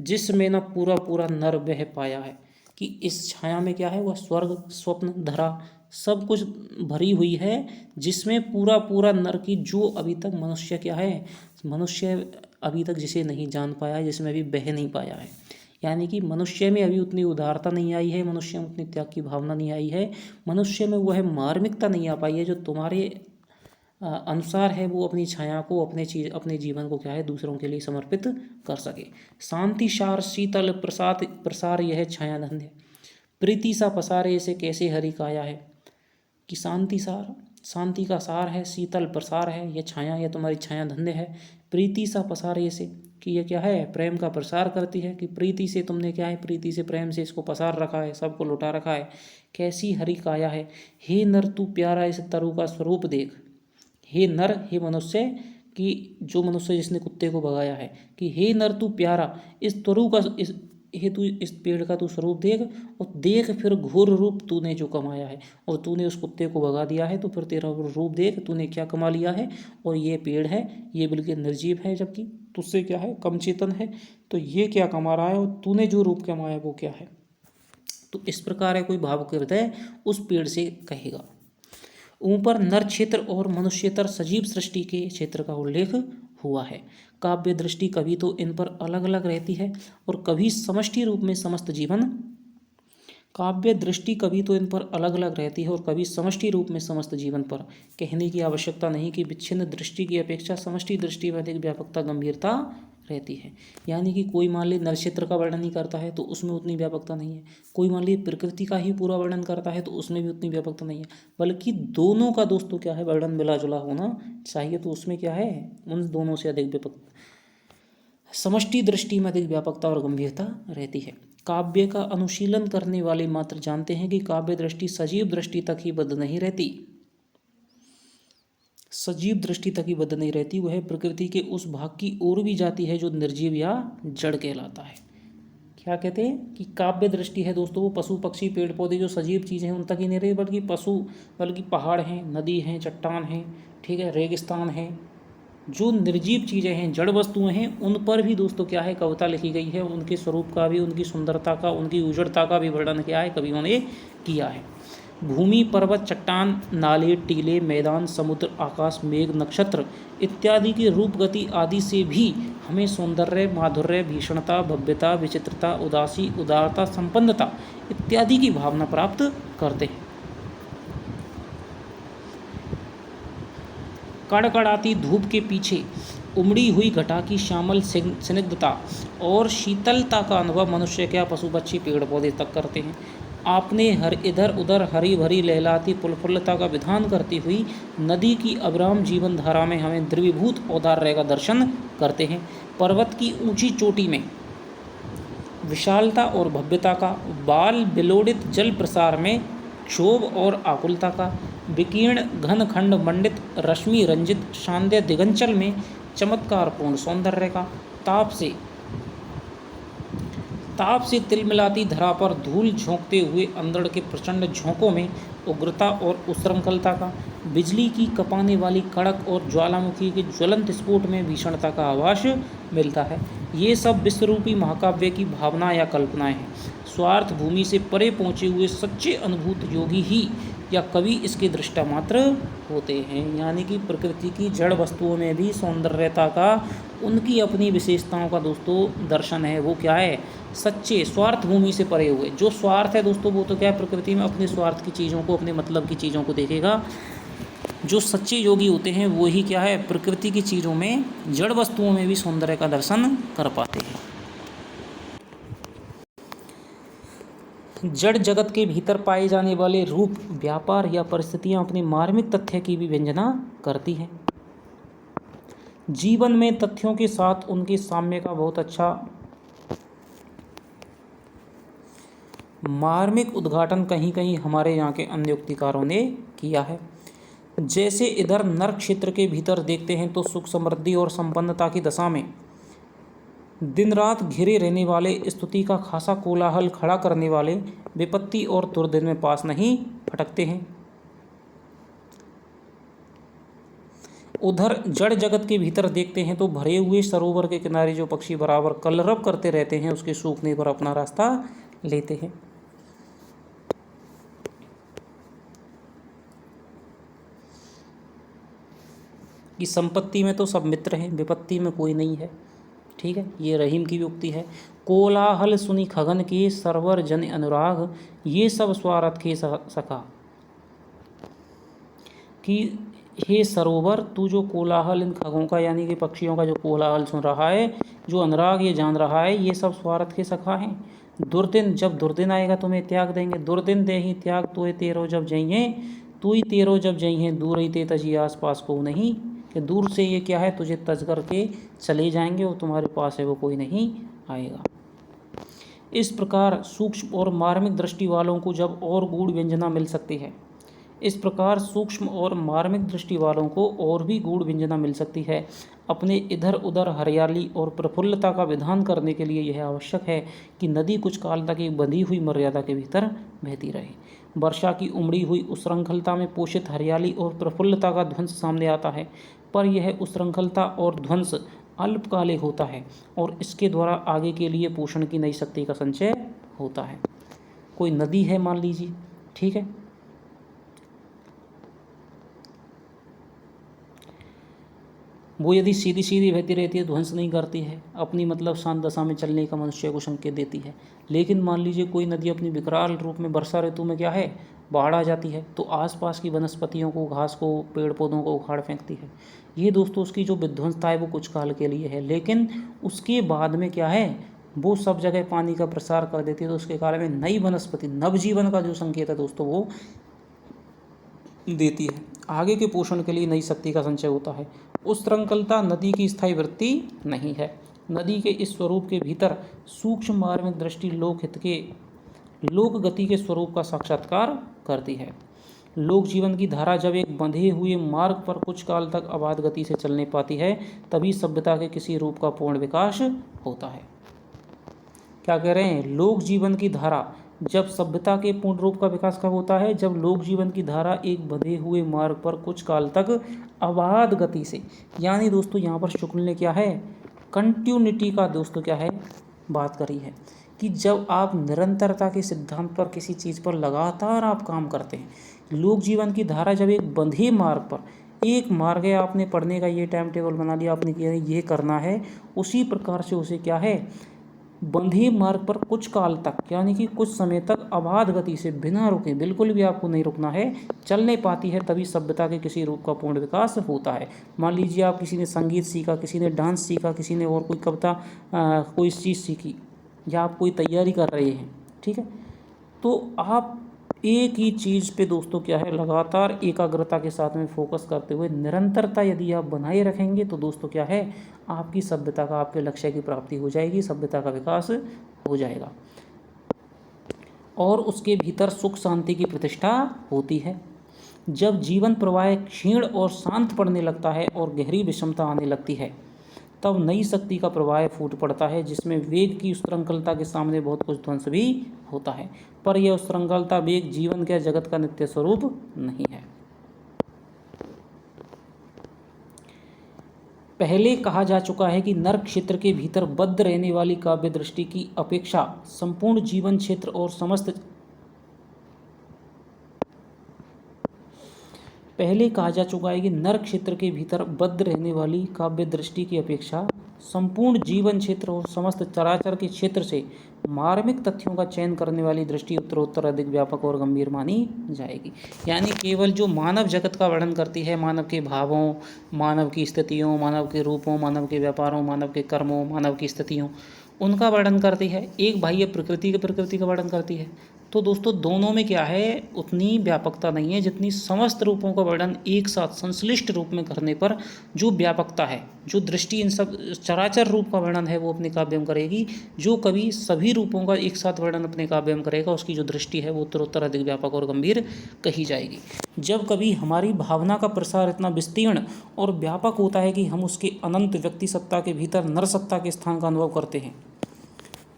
जिसमें न पूरा पूरा नर बह पाया है। कि इस छाया में क्या है, वह स्वर्ग स्वप्न धरा सब कुछ भरी हुई है, जिसमें पूरा पूरा नर की जो अभी तक मनुष्य क्या है, मनुष्य अभी तक जिसे नहीं जान पाया है, जिसमें अभी बह नहीं पाया है। यानी कि मनुष्य में अभी उतनी उदारता नहीं आई है, मनुष्य में उतनी त्याग की भावना नहीं आई है, मनुष्य में वह मार्मिकता नहीं आ पाई है जो तुम्हारे अनुसार है, वो अपनी छाया को अपने जीवन को क्या है, दूसरों के लिए समर्पित कर सके। शांति सार शीतल प्रसाद प्रसार यह छाया धन्य, प्रीति सा पसारे इसे कैसे हरि काया है। कि शांति का सार है, शीतल प्रसार है यह छाया, यह तुम्हारी छाया धन्य है। प्रीति सा पसारे इसे, कि यह क्या है, प्रेम का प्रसार करती है। कि प्रीति से तुमने क्या है, प्रीति से प्रेम से इसको पसार रखा है, सबको लुटा रखा है। कैसी हरि काया है, हे नर तू प्यारा इस तरु का स्वरूप देख। हे नर, हे मनुष्य, कि जो मनुष्य जिसने कुत्ते को भगाया है, कि हे नर तू प्यारा इस तरु का हे तू इस पेड़ का तू स्वरूप देख, और देख फिर घोर रूप तूने जो कमाया है। और तूने उस कुत्ते को भगा दिया है, तो फिर तेरा रूप देख तूने क्या कमा लिया है। और ये पेड़ है, ये बिल्कुल निर्जीव है, जबकि तुझसे क्या है, कम चेतन है। तो ये क्या कमा रहा है, और तूने जो रूप कमाया वो क्या है। तो इस प्रकार है कोई भावुक हृदय उस पेड़ से कहेगा। ऊपर नर क्षेत्र और मनुष्यतर सजीव सृष्टि के क्षेत्र का उल्लेख हुआ है। काव्य दृष्टि कभी तो इन पर अलग अलग रहती है और कभी समष्टि रूप में समस्त जीवन, काव्य दृष्टि कभी तो इन पर अलग अलग रहती है और कभी समष्टि रूप में समस्त जीवन पर। कहने की आवश्यकता नहीं कि विच्छिन्न दृष्टि की अपेक्षा समष्टि दृष्टि में अधिक व्यापकता गंभीरता रहती है। यानी कि कोई मान ली नक्षत्र का वर्णन ही करता है तो उसमें उतनी व्यापकता नहीं है, कोई मान ली प्रकृति का ही पूरा वर्णन करता है तो उसमें भी उतनी व्यापकता नहीं है, बल्कि दोनों का दोस्तों क्या है, वर्णन मिला जुला होना चाहिए। तो उसमें क्या है, उन दोनों से अधिक व्यापकता, समष्टि दृष्टि में अधिक व्यापकता और गंभीरता रहती है। काव्य का अनुशीलन करने वाले मात्र जानते हैं कि काव्य दृष्टि सजीव दृष्टि तक ही बद्ध नहीं रहती, सजीव दृष्टि तक ही बद्ध नहीं रहती, वह प्रकृति के उस भाग की ओर भी जाती है जो निर्जीव या जड़ कहलाता है। क्या कहते हैं कि काव्य दृष्टि है दोस्तों, वो पशु पक्षी पेड़ पौधे जो सजीव चीज़ें हैं उन तक ही नहीं रहती, बल्कि पहाड़ हैं, नदी हैं, चट्टान हैं, ठीक है, रेगिस्तान है, जो निर्जीव चीज़ें हैं, जड़ वस्तुएं हैं, उन पर भी दोस्तों क्या है, कविता लिखी गई है। उनके स्वरूप का भी, उनकी सुंदरता का, उनकी उजड़ता का भी वर्णन क्या है, कवियों ने किया है। भूमि, पर्वत, चट्टान, नाले, टीले, मैदान, समुद्र, आकाश, मेघ, नक्षत्र इत्यादि की रूप गति आदि से भी हमें सौंदर्य, माधुर्य, भीषणता, भव्यता, विचित्रता, उदासी, उदारता, संपन्नता इत्यादि की भावना प्राप्त करते हैं। कड़कड़ाती धूप के पीछे उमड़ी हुई घटा की श्यामल स्निग्धता और शीतलता का अनुभव मनुष्य क्या, पशु पक्षी पेड़ पौधे तक करते हैं। आपने हर इधर उधर हरी भरी लहलाती प्रफुल्लता का विधान करती हुई नदी की अविराम जीवन धारा में हमें द्रवीभूत औदार्य का दर्शन करते हैं। पर्वत की ऊंची चोटी में विशालता और भव्यता का, बाल बिलोड़ित जल प्रसार में क्षोभ और आकुलता का, विकीर्ण घन खंड मंडित रश्मि रंजित शांध्य दिगंचल में चमत्कारपूर्ण सौंदर्य का, ताप से तिलमिलाती धरा पर धूल झोंकते हुए अंधड़ के प्रचंड झोंकों में उग्रता और उच्छृंखलता का, बिजली की कपाने वाली कड़क और ज्वालामुखी के ज्वलंत स्फोट में भीषणता का आभास मिलता है। ये सब विश्वरूपी महाकाव्य की भावना या कल्पनाएं हैं। स्वार्थ भूमि से परे पहुँचे हुए सच्चे अनुभूत योगी ही या कवि इसके दृष्टा मात्र होते हैं। यानी कि प्रकृति की जड़ वस्तुओं में भी सौंदर्यता का, उनकी अपनी विशेषताओं का दोस्तों दर्शन है। वो क्या है, सच्चे स्वार्थ भूमि से परे हुए। जो स्वार्थ है दोस्तों वो तो क्या है, प्रकृति में अपने स्वार्थ की चीज़ों को, अपने मतलब की चीज़ों को देखेगा। जो सच्चे योगी होते हैं वो ही क्या है, प्रकृति की चीज़ों में, जड़ वस्तुओं में भी सौंदर्य का दर्शन कर पाते हैं। जड़ जगत के भीतर पाए जाने वाले रूप, व्यापार या परिस्थितियां अपने मार्मिक तथ्य की भी व्यंजना करती हैं। जीवन में तथ्यों के साथ उनके साम्य का बहुत अच्छा मार्मिक उद्घाटन कहीं कहीं हमारे यहाँ के अन्य युक्तिकारों ने किया है। जैसे इधर नर क्षेत्र के भीतर देखते हैं तो सुख समृद्धि और संपन्नता की दशा में दिन रात घिरे रहने वाले, स्तुति का खासा कोलाहल खड़ा करने वाले, विपत्ति और दुर्दिन में पास नहीं फटकते हैं। उधर जड़ जगत के भीतर देखते हैं तो भरे हुए सरोवर के किनारे जो पक्षी बराबर कलरव करते रहते हैं, उसके सूखने पर अपना रास्ता लेते हैं। कि संपत्ति में तो सब मित्र हैं, विपत्ति में कोई नहीं है। ठीक है, ये रहीम की भी उक्ति है। कोलाहल सुनी खगन के, सरवर जन अनुराग, ये सब स्वार्थ के सखा। कि हे सरोवर, तू जो कोलाहल इन खगों का यानी कि पक्षियों का जो कोलाहल सुन रहा है, जो अनुराग ये जान रहा है, ये सब स्वार्थ के सखा हैं। दुर्दिन, जब दुर्दिन आएगा तुम्हें त्याग देंगे। दुर्दिन दे ही त्याग तोय तेरो जब जइए, तू ही तेरो जब जइए, दूर ही ते तजी आस पास को नहीं। कि दूर से ये क्या है, तुझे तज करके चले जाएंगे, और तुम्हारे पास है वो कोई नहीं आएगा। इस प्रकार सूक्ष्म और मार्मिक दृष्टि वालों को जब और गूढ़ व्यंजना मिल सकती है, इस प्रकार सूक्ष्म और मार्मिक दृष्टि वालों को और भी गूढ़ व्यंजना मिल सकती है। अपने इधर उधर हरियाली और प्रफुल्लता का विधान करने के लिए यह आवश्यक है कि नदी कुछ काल तक एक बंधी हुई मर्यादा के भीतर बहती रहे। वर्षा की उमड़ी हुई उच्छृंखलता में पोषित हरियाली और प्रफुल्लता का ध्वंस सामने आता है, पर यह उच्छृंखलता और ध्वंस अल्पकालिक होता है और इसके द्वारा आगे के लिए पोषण की नई शक्ति का संचय होता है। कोई नदी है मान लीजिए, ठीक है, वो यदि सीधी सीधी बहती रहती है, ध्वंस नहीं करती है, अपनी मतलब शांत दशा में चलने का मनुष्य को संकेत देती है। लेकिन मान लीजिए कोई नदी अपनी विकराल रूप में वर्षा ऋतु में क्या है, बाढ़ आ जाती है, तो आसपास की वनस्पतियों को, घास को, पेड़ पौधों को उखाड़ फेंकती है। ये दोस्तों उसकी जो विध्वंसता है वो कुछ काल के लिए है, लेकिन उसके बाद में क्या है, वो सब जगह पानी का प्रसार कर देती है, तो उसके काल में नई वनस्पति, नवजीवन का जो संकेत है दोस्तों वो देती है। आगे के पोषण के लिए नई शक्ति का संचय होता है। उच्छृंखलता नदी की स्थायी वृत्ति नहीं है। नदी के इस स्वरूप के भीतर सूक्ष्म मार्मिक दृष्टि लोक गति के स्वरूप का साक्षात्कार करती है। लोक जीवन की धारा जब एक बंधे हुए मार्ग पर कुछ काल तक अबाध गति से चलने पाती है, तभी सभ्यता के किसी रूप का पूर्ण विकास होता है। क्या कह रहे हैं, लोक जीवन की धारा जब सभ्यता के पूर्ण रूप का विकास कब होता है, जब लोक जीवन की धारा एक बंधे हुए मार्ग पर कुछ काल तक अबाध गति से, यानी दोस्तों यहाँ पर शुक्ल ने क्या है, कंटिन्यूटी का दोस्तों क्या है बात करी है, कि जब आप निरंतरता के सिद्धांत पर किसी चीज़ पर लगातार आप काम करते हैं। लोक जीवन की धारा जब एक बंधे मार्ग पर, एक मार्ग है, आपने पढ़ने का ये टाइम टेबल बना लिया, आपने किया ये करना है, उसी प्रकार से उसे क्या है, बंधे मार्ग पर कुछ काल तक यानी कि कुछ समय तक अबाध गति से बिना रुके, बिल्कुल भी आपको नहीं रुकना है, चलने पाती है, तभी सभ्यता के किसी रूप का पूर्ण विकास होता है। मान लीजिए आप किसी ने संगीत सीखा, किसी ने डांस सीखा, किसी ने और कोई कविता कोई चीज़ सीखी, या आप कोई तैयारी कर रहे हैं, ठीक है, तो आप एक ही चीज़ पे दोस्तों क्या है, लगातार एकाग्रता के साथ में फोकस करते हुए निरंतरता यदि आप बनाए रखेंगे, तो दोस्तों क्या है, आपकी सभ्यता का, आपके लक्ष्य की प्राप्ति हो जाएगी, सभ्यता का विकास हो जाएगा और उसके भीतर सुख शांति की प्रतिष्ठा होती है। जब जीवन प्रवाह क्षीण और शांत पड़ने लगता है और गहरी विषमता आने लगती है, तब नई शक्ति का प्रवाह फूट पड़ता है, जिसमें वेग की उच्छृंखलता के सामने बहुत कुछ ध्वंस भी होता है, पर यह उच्छृंखलता वेग जीवन के जगत का नित्य स्वरूप नहीं है। पहले कहा जा चुका है कि नर क्षेत्र के भीतर बद्ध रहने वाली काव्य दृष्टि की अपेक्षा संपूर्ण जीवन क्षेत्र और समस्त पहले कहा जा चुका है कि नर क्षेत्र के भीतर बद्ध रहने वाली काव्य दृष्टि की अपेक्षा संपूर्ण जीवन क्षेत्र और समस्त चराचर के क्षेत्र से मार्मिक तथ्यों का चयन करने वाली दृष्टि उत्तरोत्तर अधिक व्यापक और गंभीर मानी जाएगी। यानी केवल जो मानव जगत का वर्णन करती है, मानव के भावों, मानव की स्थितियों, मानव के रूपों, मानव के व्यापारों, मानव के कर्मों, मानव की स्थितियों, उनका वर्णन करती है। एक बाह्य प्रकृति का वर्णन करती है, तो दोस्तों दोनों में क्या है, उतनी व्यापकता नहीं है जितनी समस्त रूपों का वर्णन एक साथ संश्लिष्ट रूप में करने पर जो व्यापकता है, जो दृष्टि इन सब चराचर रूप का वर्णन है वो अपने काव्य में करेगी। जो कवि सभी रूपों का एक साथ वर्णन अपने काव्य में करेगा उसकी जो दृष्टि है वो उत्तरोत्तर अधिक व्यापक और गंभीर कही जाएगी। जब कभी हमारी भावना का प्रसार इतना विस्तीर्ण और व्यापक होता है कि हम उसके अनंत व्यक्ति सत्ता के भीतर नर सत्ता के स्थान का अनुभव करते हैं,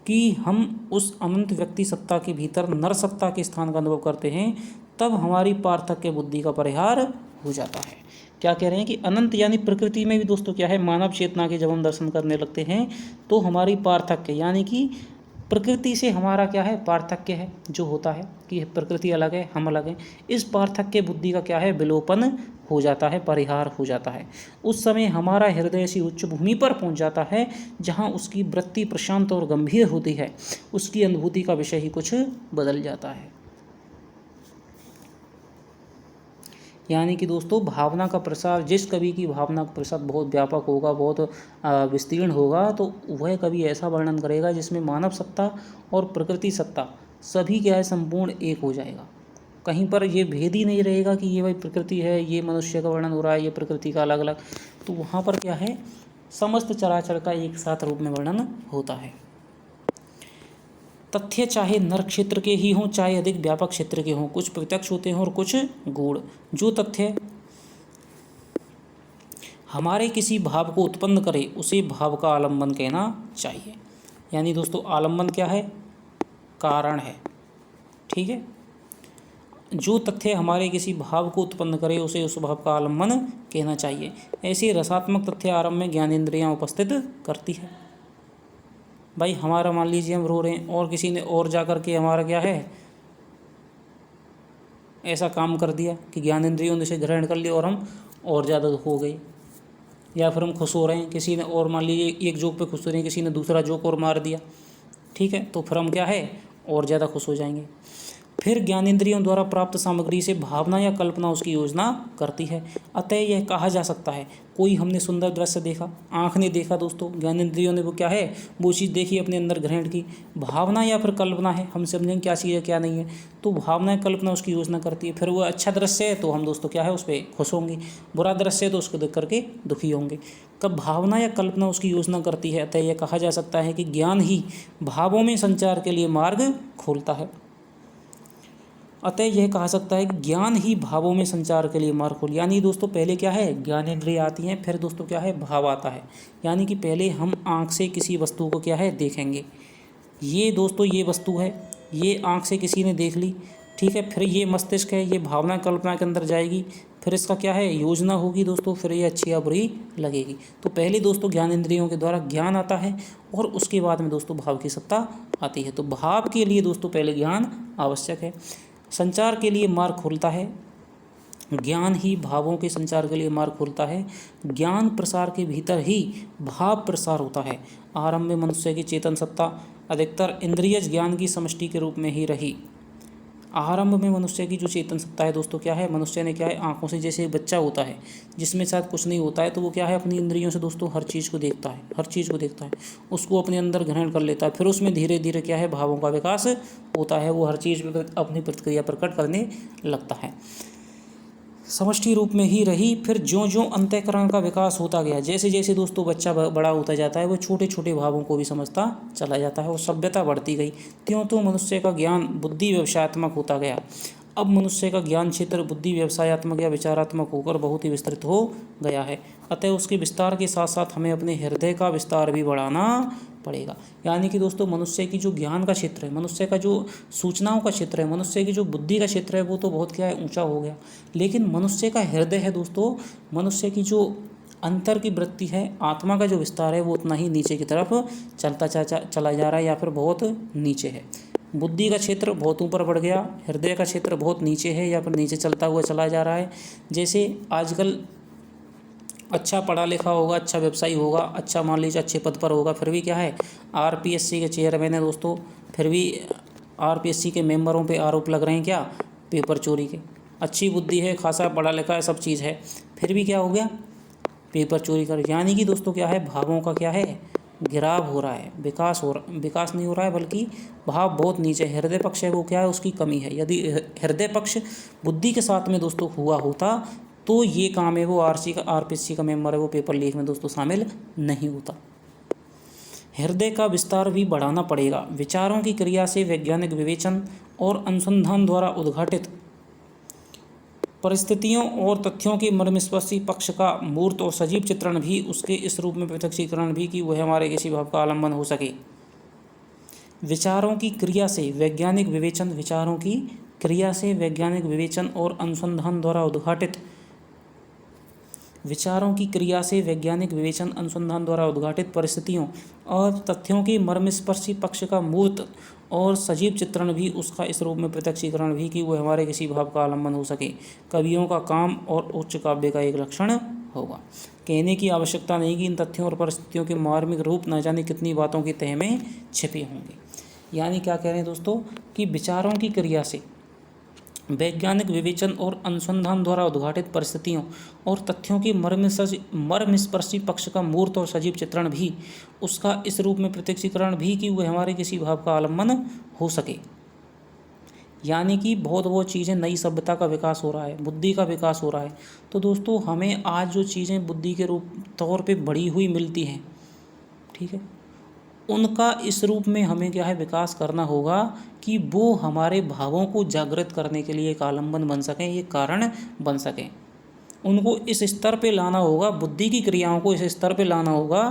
कि हम उस अनंत व्यक्ति सत्ता के भीतर नर सत्ता के स्थान का अनुभव करते हैं, तब हमारी पार्थक्य बुद्धि का परिहार हो जाता है। क्या कह रहे हैं कि अनंत यानी प्रकृति में भी दोस्तों क्या है, मानव चेतना के जब हम दर्शन करने लगते हैं तो हमारी पार्थक्य यानी कि प्रकृति से हमारा क्या है, पार्थक्य है जो होता है कि प्रकृति अलग है हम अलग हैं, इस पार्थक्य बुद्धि का क्या है, विलोपन हो जाता है, परिहार हो जाता है। उस समय हमारा हृदय ऐसी उच्च भूमि पर पहुंच जाता है जहां उसकी वृत्ति प्रशांत और गंभीर होती है, उसकी अनुभूति का विषय ही कुछ बदल जाता है। यानी कि दोस्तों भावना का प्रसार, जिस कवि की भावना का प्रसार बहुत व्यापक होगा, बहुत विस्तीर्ण होगा, तो वह कवि ऐसा वर्णन करेगा जिसमें मानव सत्ता और प्रकृति सत्ता सभी क्या है, संपूर्ण एक हो जाएगा। कहीं पर ये भेद ही नहीं रहेगा कि ये भाई प्रकृति है, ये मनुष्य का वर्णन हो रहा है, ये प्रकृति का अलग अलग, तो वहाँ पर क्या है, समस्त चराचर का एक साथ रूप में वर्णन होता है। तथ्य चाहे नर क्षेत्र के ही हों चाहे अधिक व्यापक क्षेत्र के हों, कुछ प्रत्यक्ष होते हैं और कुछ गूढ़। जो तथ्य हमारे किसी भाव को उत्पन्न करे उसे भाव का आलम्बन कहना चाहिए। यानी दोस्तों आलम्बन क्या है, कारण है, ठीक है। जो तथ्य हमारे किसी भाव को उत्पन्न करे उसे उस भाव का आलम्बन कहना चाहिए। ऐसे रसात्मक तथ्य आरंभ में ज्ञानेंद्रियां उपस्थित करती है। भाई हमारा मान लीजिए हम रो रहे हैं और किसी ने और जा कर के हमारा क्या है, ऐसा काम कर दिया कि ज्ञानेंद्रियों ने इसे ग्रहण कर लिया और हम और ज़्यादा दुख हो गए। या फिर हम खुश हो रहे हैं, किसी ने और मान लीजिए एक जोक पे खुश हो रहे हैं, किसी ने दूसरा जोक और मार दिया, ठीक है, तो फिर हम क्या है, और ज़्यादा खुश हो जाएंगे। फिर ज्ञानेंद्रियों द्वारा प्राप्त सामग्री से भावना या कल्पना उसकी योजना करती है। अतः यह कहा जा सकता है, कोई हमने सुंदर दृश्य देखा, आँख ने देखा दोस्तों, ज्ञानेंद्रियों ने वो क्या है, वो चीज़ देखी, अपने अंदर ग्रहण की। भावना या फिर कल्पना है, हम समझेंगे क्या चीज़ है क्या नहीं है, तो भावना या कल्पना उसकी योजना करती है। फिर वो अच्छा दृश्य है तो हम दोस्तों क्या है, उस पर खुश होंगे, बुरा दृश्य है तो उसको देख करके दुखी होंगे। कब भावना या कल्पना उसकी योजना करती है, अतः यह कहा जा सकता है कि ज्ञान ही भावों में संचार के लिए मार्ग खोलता है। अतः यह कहा सकता है कि ज्ञान ही भावों में संचार के लिए मार्ग खोल। यानी दोस्तों पहले क्या है, ज्ञानेंद्रिय आती हैं, फिर दोस्तों क्या है, भाव आता है। यानी कि पहले हम आँख से किसी वस्तु को क्या है, देखेंगे, ये दोस्तों ये वस्तु है, ये आँख से किसी ने देख ली, ठीक है, फिर ये मस्तिष्क है, ये भावना कल्पना के अंदर जाएगी, फिर इसका क्या है, योजना होगी दोस्तों, फिर ये अच्छी या बुरी लगेगी। तो पहले दोस्तों ज्ञानेंद्रियों के द्वारा ज्ञान आता है और उसके बाद में दोस्तों भाव की सत्ता आती है। तो भाव के लिए दोस्तों पहले ज्ञान आवश्यक है, संचार के लिए मार्ग खोलता है। ज्ञान ही भावों के संचार के लिए मार्ग खोलता है। ज्ञान प्रसार के भीतर ही भाव प्रसार होता है। आरंभ में मनुष्य की चेतन सत्ता अधिकतर इंद्रियज ज्ञान की समष्टि के रूप में ही रही। आरंभ में मनुष्य की जो चेतन सत्ता है दोस्तों क्या है, मनुष्य ने क्या है, आंखों से, जैसे बच्चा होता है जिसमें शायद कुछ नहीं होता है, तो वो क्या है, अपनी इंद्रियों से दोस्तों हर चीज़ को देखता है, हर चीज़ को देखता है, उसको अपने अंदर ग्रहण कर लेता है, फिर उसमें धीरे धीरे क्या है, भावों का विकास होता है, वो हर चीज़ में अपनी प्रतिक्रिया प्रकट करने लगता है। समष्टि रूप में ही रही। फिर ज्यों ज्यों अंतःकरण का विकास होता गया, जैसे जैसे दोस्तों बच्चा बड़ा होता जाता है, वो छोटे छोटे भावों को भी समझता चला जाता है और सभ्यता बढ़ती गई, त्यों तो मनुष्य का ज्ञान बुद्धि व्यवसायत्मक होता गया। अब मनुष्य का ज्ञान क्षेत्र बुद्धि व्यवसायत्मक या विचारात्मक होकर बहुत ही विस्तृत हो गया है। अतः उसके विस्तार के साथ साथ हमें अपने हृदय का विस्तार भी बढ़ाना पड़ेगा। यानी कि दोस्तों मनुष्य की जो ज्ञान का क्षेत्र है, मनुष्य का जो सूचनाओं का क्षेत्र है, मनुष्य की जो बुद्धि का क्षेत्र है, वो तो बहुत क्या है, ऊंचा हो गया, लेकिन मनुष्य का हृदय है दोस्तों, मनुष्य की जो अंतर की वृत्ति है, आत्मा का जो विस्तार है, वो उतना ही नीचे की तरफ चला जा रहा है या फिर बहुत नीचे है। बुद्धि का क्षेत्र बहुत ऊपर बढ़ गया, हृदय का क्षेत्र बहुत नीचे है या फिर नीचे चलता हुआ चला जा रहा है। जैसे आजकल अच्छा पढ़ा लिखा होगा, अच्छा व्यवसायी होगा, अच्छा मान लीजिए अच्छे पद पर होगा, फिर भी क्या है, आरपीएससी के चेयरमैन है दोस्तों, फिर भी आरपीएससी के मेंबरों पे आरोप लग रहे हैं क्या, पेपर चोरी के। अच्छी बुद्धि है, खासा पढ़ा लिखा है, सब चीज़ है, फिर भी क्या हो गया, पेपर चोरी कर। यानी कि दोस्तों क्या है, भावों का क्या है, गिराव हो रहा है, विकास नहीं हो रहा है, बल्कि भाव बहुत नीचे। हृदय पक्ष है वो क्या है, उसकी कमी है। यदि हृदय पक्ष बुद्धि के साथ में दोस्तों हुआ होता तो ये काम है वो आरपीएससी का मेंबर है वो पेपर लीक में दोस्तों शामिल नहीं होता। हृदय का विस्तार भी बढ़ाना पड़ेगा। विचारों की क्रिया से वैज्ञानिक विवेचन और अनुसंधान द्वारा उद्घाटित परिस्थितियों और तथ्यों के मर्मस्पर्शी पक्ष का मूर्त और सजीव चित्रण भी, उसके इस रूप में प्रत्यक्षीकरण भी कि वह हमारे किसी भाव का आलम्बन हो सके। विचारों की क्रिया से वैज्ञानिक विवेचन, विचारों की क्रिया से वैज्ञानिक विवेचन और अनुसंधान द्वारा उद्घाटित विचारों की क्रिया से वैज्ञानिक विवेचन अनुसंधान द्वारा उद्घाटित परिस्थितियों और तथ्यों के मर्मस्पर्शी पक्ष का मूर्त और सजीव चित्रण भी, उसका इस रूप में प्रत्यक्षीकरण भी कि वह हमारे किसी भाव का आलम्बन हो सके, कवियों का काम और उच्च काव्य का एक लक्षण होगा। कहने की आवश्यकता नहीं कि इन तथ्यों और परिस्थितियों के मार्मिक रूप न जाने कितनी बातों की तह में छिपे होंगे। यानी क्या कह रहे हैं दोस्तों कि विचारों की क्रिया से वैज्ञानिक विवेचन और अनुसंधान द्वारा उद्घाटित परिस्थितियों और तथ्यों के मर्मस्पर्शी पक्ष का मूर्त और सजीव चित्रण भी, उसका इस रूप में प्रत्यक्षीकरण भी कि वह हमारे किसी भाव का आलम्बन हो सके। यानी कि बहुत चीज़ें, नई सभ्यता का विकास हो रहा है, बुद्धि का विकास हो रहा है। तो दोस्तों हमें आज जो चीज़ें बुद्धि के रूप तौर पे बढ़ी हुई मिलती हैं, ठीक है, उनका इस रूप में हमें क्या है विकास करना होगा कि वो हमारे भावों को जागृत करने के लिए एक आलम्बन बन सकें, ये कारण बन सकें। उनको इस स्तर पे लाना होगा, बुद्धि की क्रियाओं को इस स्तर पे लाना होगा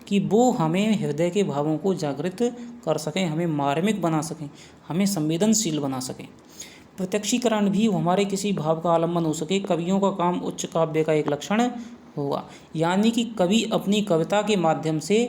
कि वो हमें हृदय के भावों को जागृत कर सकें, हमें मार्मिक बना सकें, हमें संवेदनशील बना सकें। प्रत्यक्षीकरण भी हमारे किसी भाव का आलम्बन हो सके, कवियों का काम उच्च काव्य का एक लक्षण होगा। यानी कि कवि अपनी कविता के माध्यम से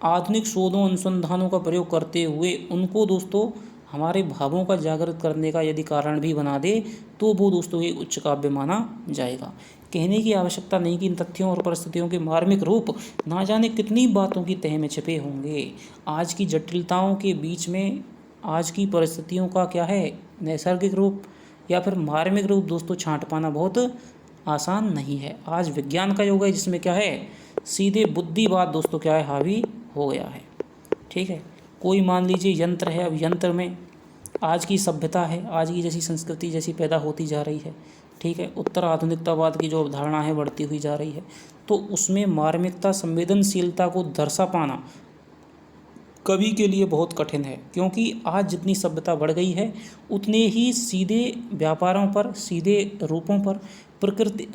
आधुनिक शोधों अनुसंधानों का प्रयोग करते हुए उनको दोस्तों हमारे भावों का जागृत करने का यदि कारण भी बना दे तो वो दोस्तों एक उच्च काव्य माना जाएगा। कहने की आवश्यकता नहीं कि इन तथ्यों और परिस्थितियों के मार्मिक रूप ना जाने कितनी बातों की तह में छिपे होंगे। आज की जटिलताओं के बीच में आज की परिस्थितियों का क्या है नैसर्गिक रूप या फिर मार्मिक रूप दोस्तों छांट पाना बहुत आसान नहीं है। आज विज्ञान का युग है जिसमें क्या है सीधे बुद्धिवाद दोस्तों क्या है हावी हो गया है। ठीक है, कोई मान लीजिए यंत्र है, अब यंत्र में आज की सभ्यता है, आज की जैसी संस्कृति जैसी पैदा होती जा रही है, ठीक है, उत्तर आधुनिकतावाद की जो अवधारणा है बढ़ती हुई जा रही है, तो उसमें मार्मिकता संवेदनशीलता को दर्शा पाना कवि के लिए बहुत कठिन है। क्योंकि आज जितनी सभ्यता बढ़ गई है उतने ही सीधे व्यापारों पर, सीधे रूपों पर प्रकृति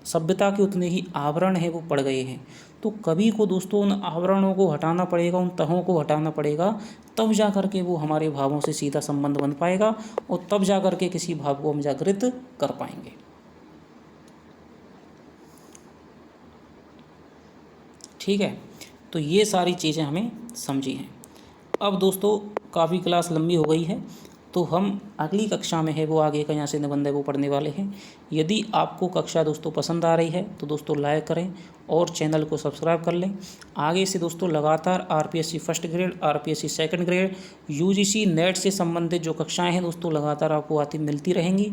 सभ्यता के उतने ही आवरण है वो पड़ गए हैं। तो कवि को दोस्तों उन आवरणों को हटाना पड़ेगा, उन तहों को हटाना पड़ेगा, तब जा कर के वो हमारे भावों से सीधा संबंध बन पाएगा और तब जा कर के किसी भाव को हम जागृत कर पाएंगे। ठीक है, तो ये सारी चीज़ें हमें समझी हैं। अब दोस्तों काफ़ी क्लास लंबी हो गई है तो हम अगली कक्षा में है वो आगे का यहाँ से निबंध है वो पढ़ने वाले हैं। यदि आपको कक्षा दोस्तों पसंद आ रही है तो दोस्तों लाइक करें और चैनल को सब्सक्राइब कर लें। आगे से दोस्तों लगातार RPSC first grade, RPSC second grade, UGC net से संबंधित जो कक्षाएं हैं दोस्तों लगातार आपको आती मिलती रहेंगी।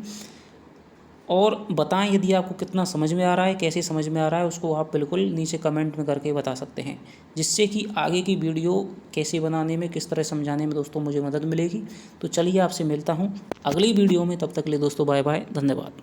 और बताएं यदि आपको कितना समझ में आ रहा है, कैसे समझ में आ रहा है, उसको आप बिल्कुल नीचे कमेंट में करके बता सकते हैं, जिससे कि आगे की वीडियो कैसे बनाने में, किस तरह समझाने में दोस्तों मुझे मदद मिलेगी। तो चलिए आपसे मिलता हूं अगली वीडियो में, तब तक के लिए दोस्तों बाय बाय, धन्यवाद।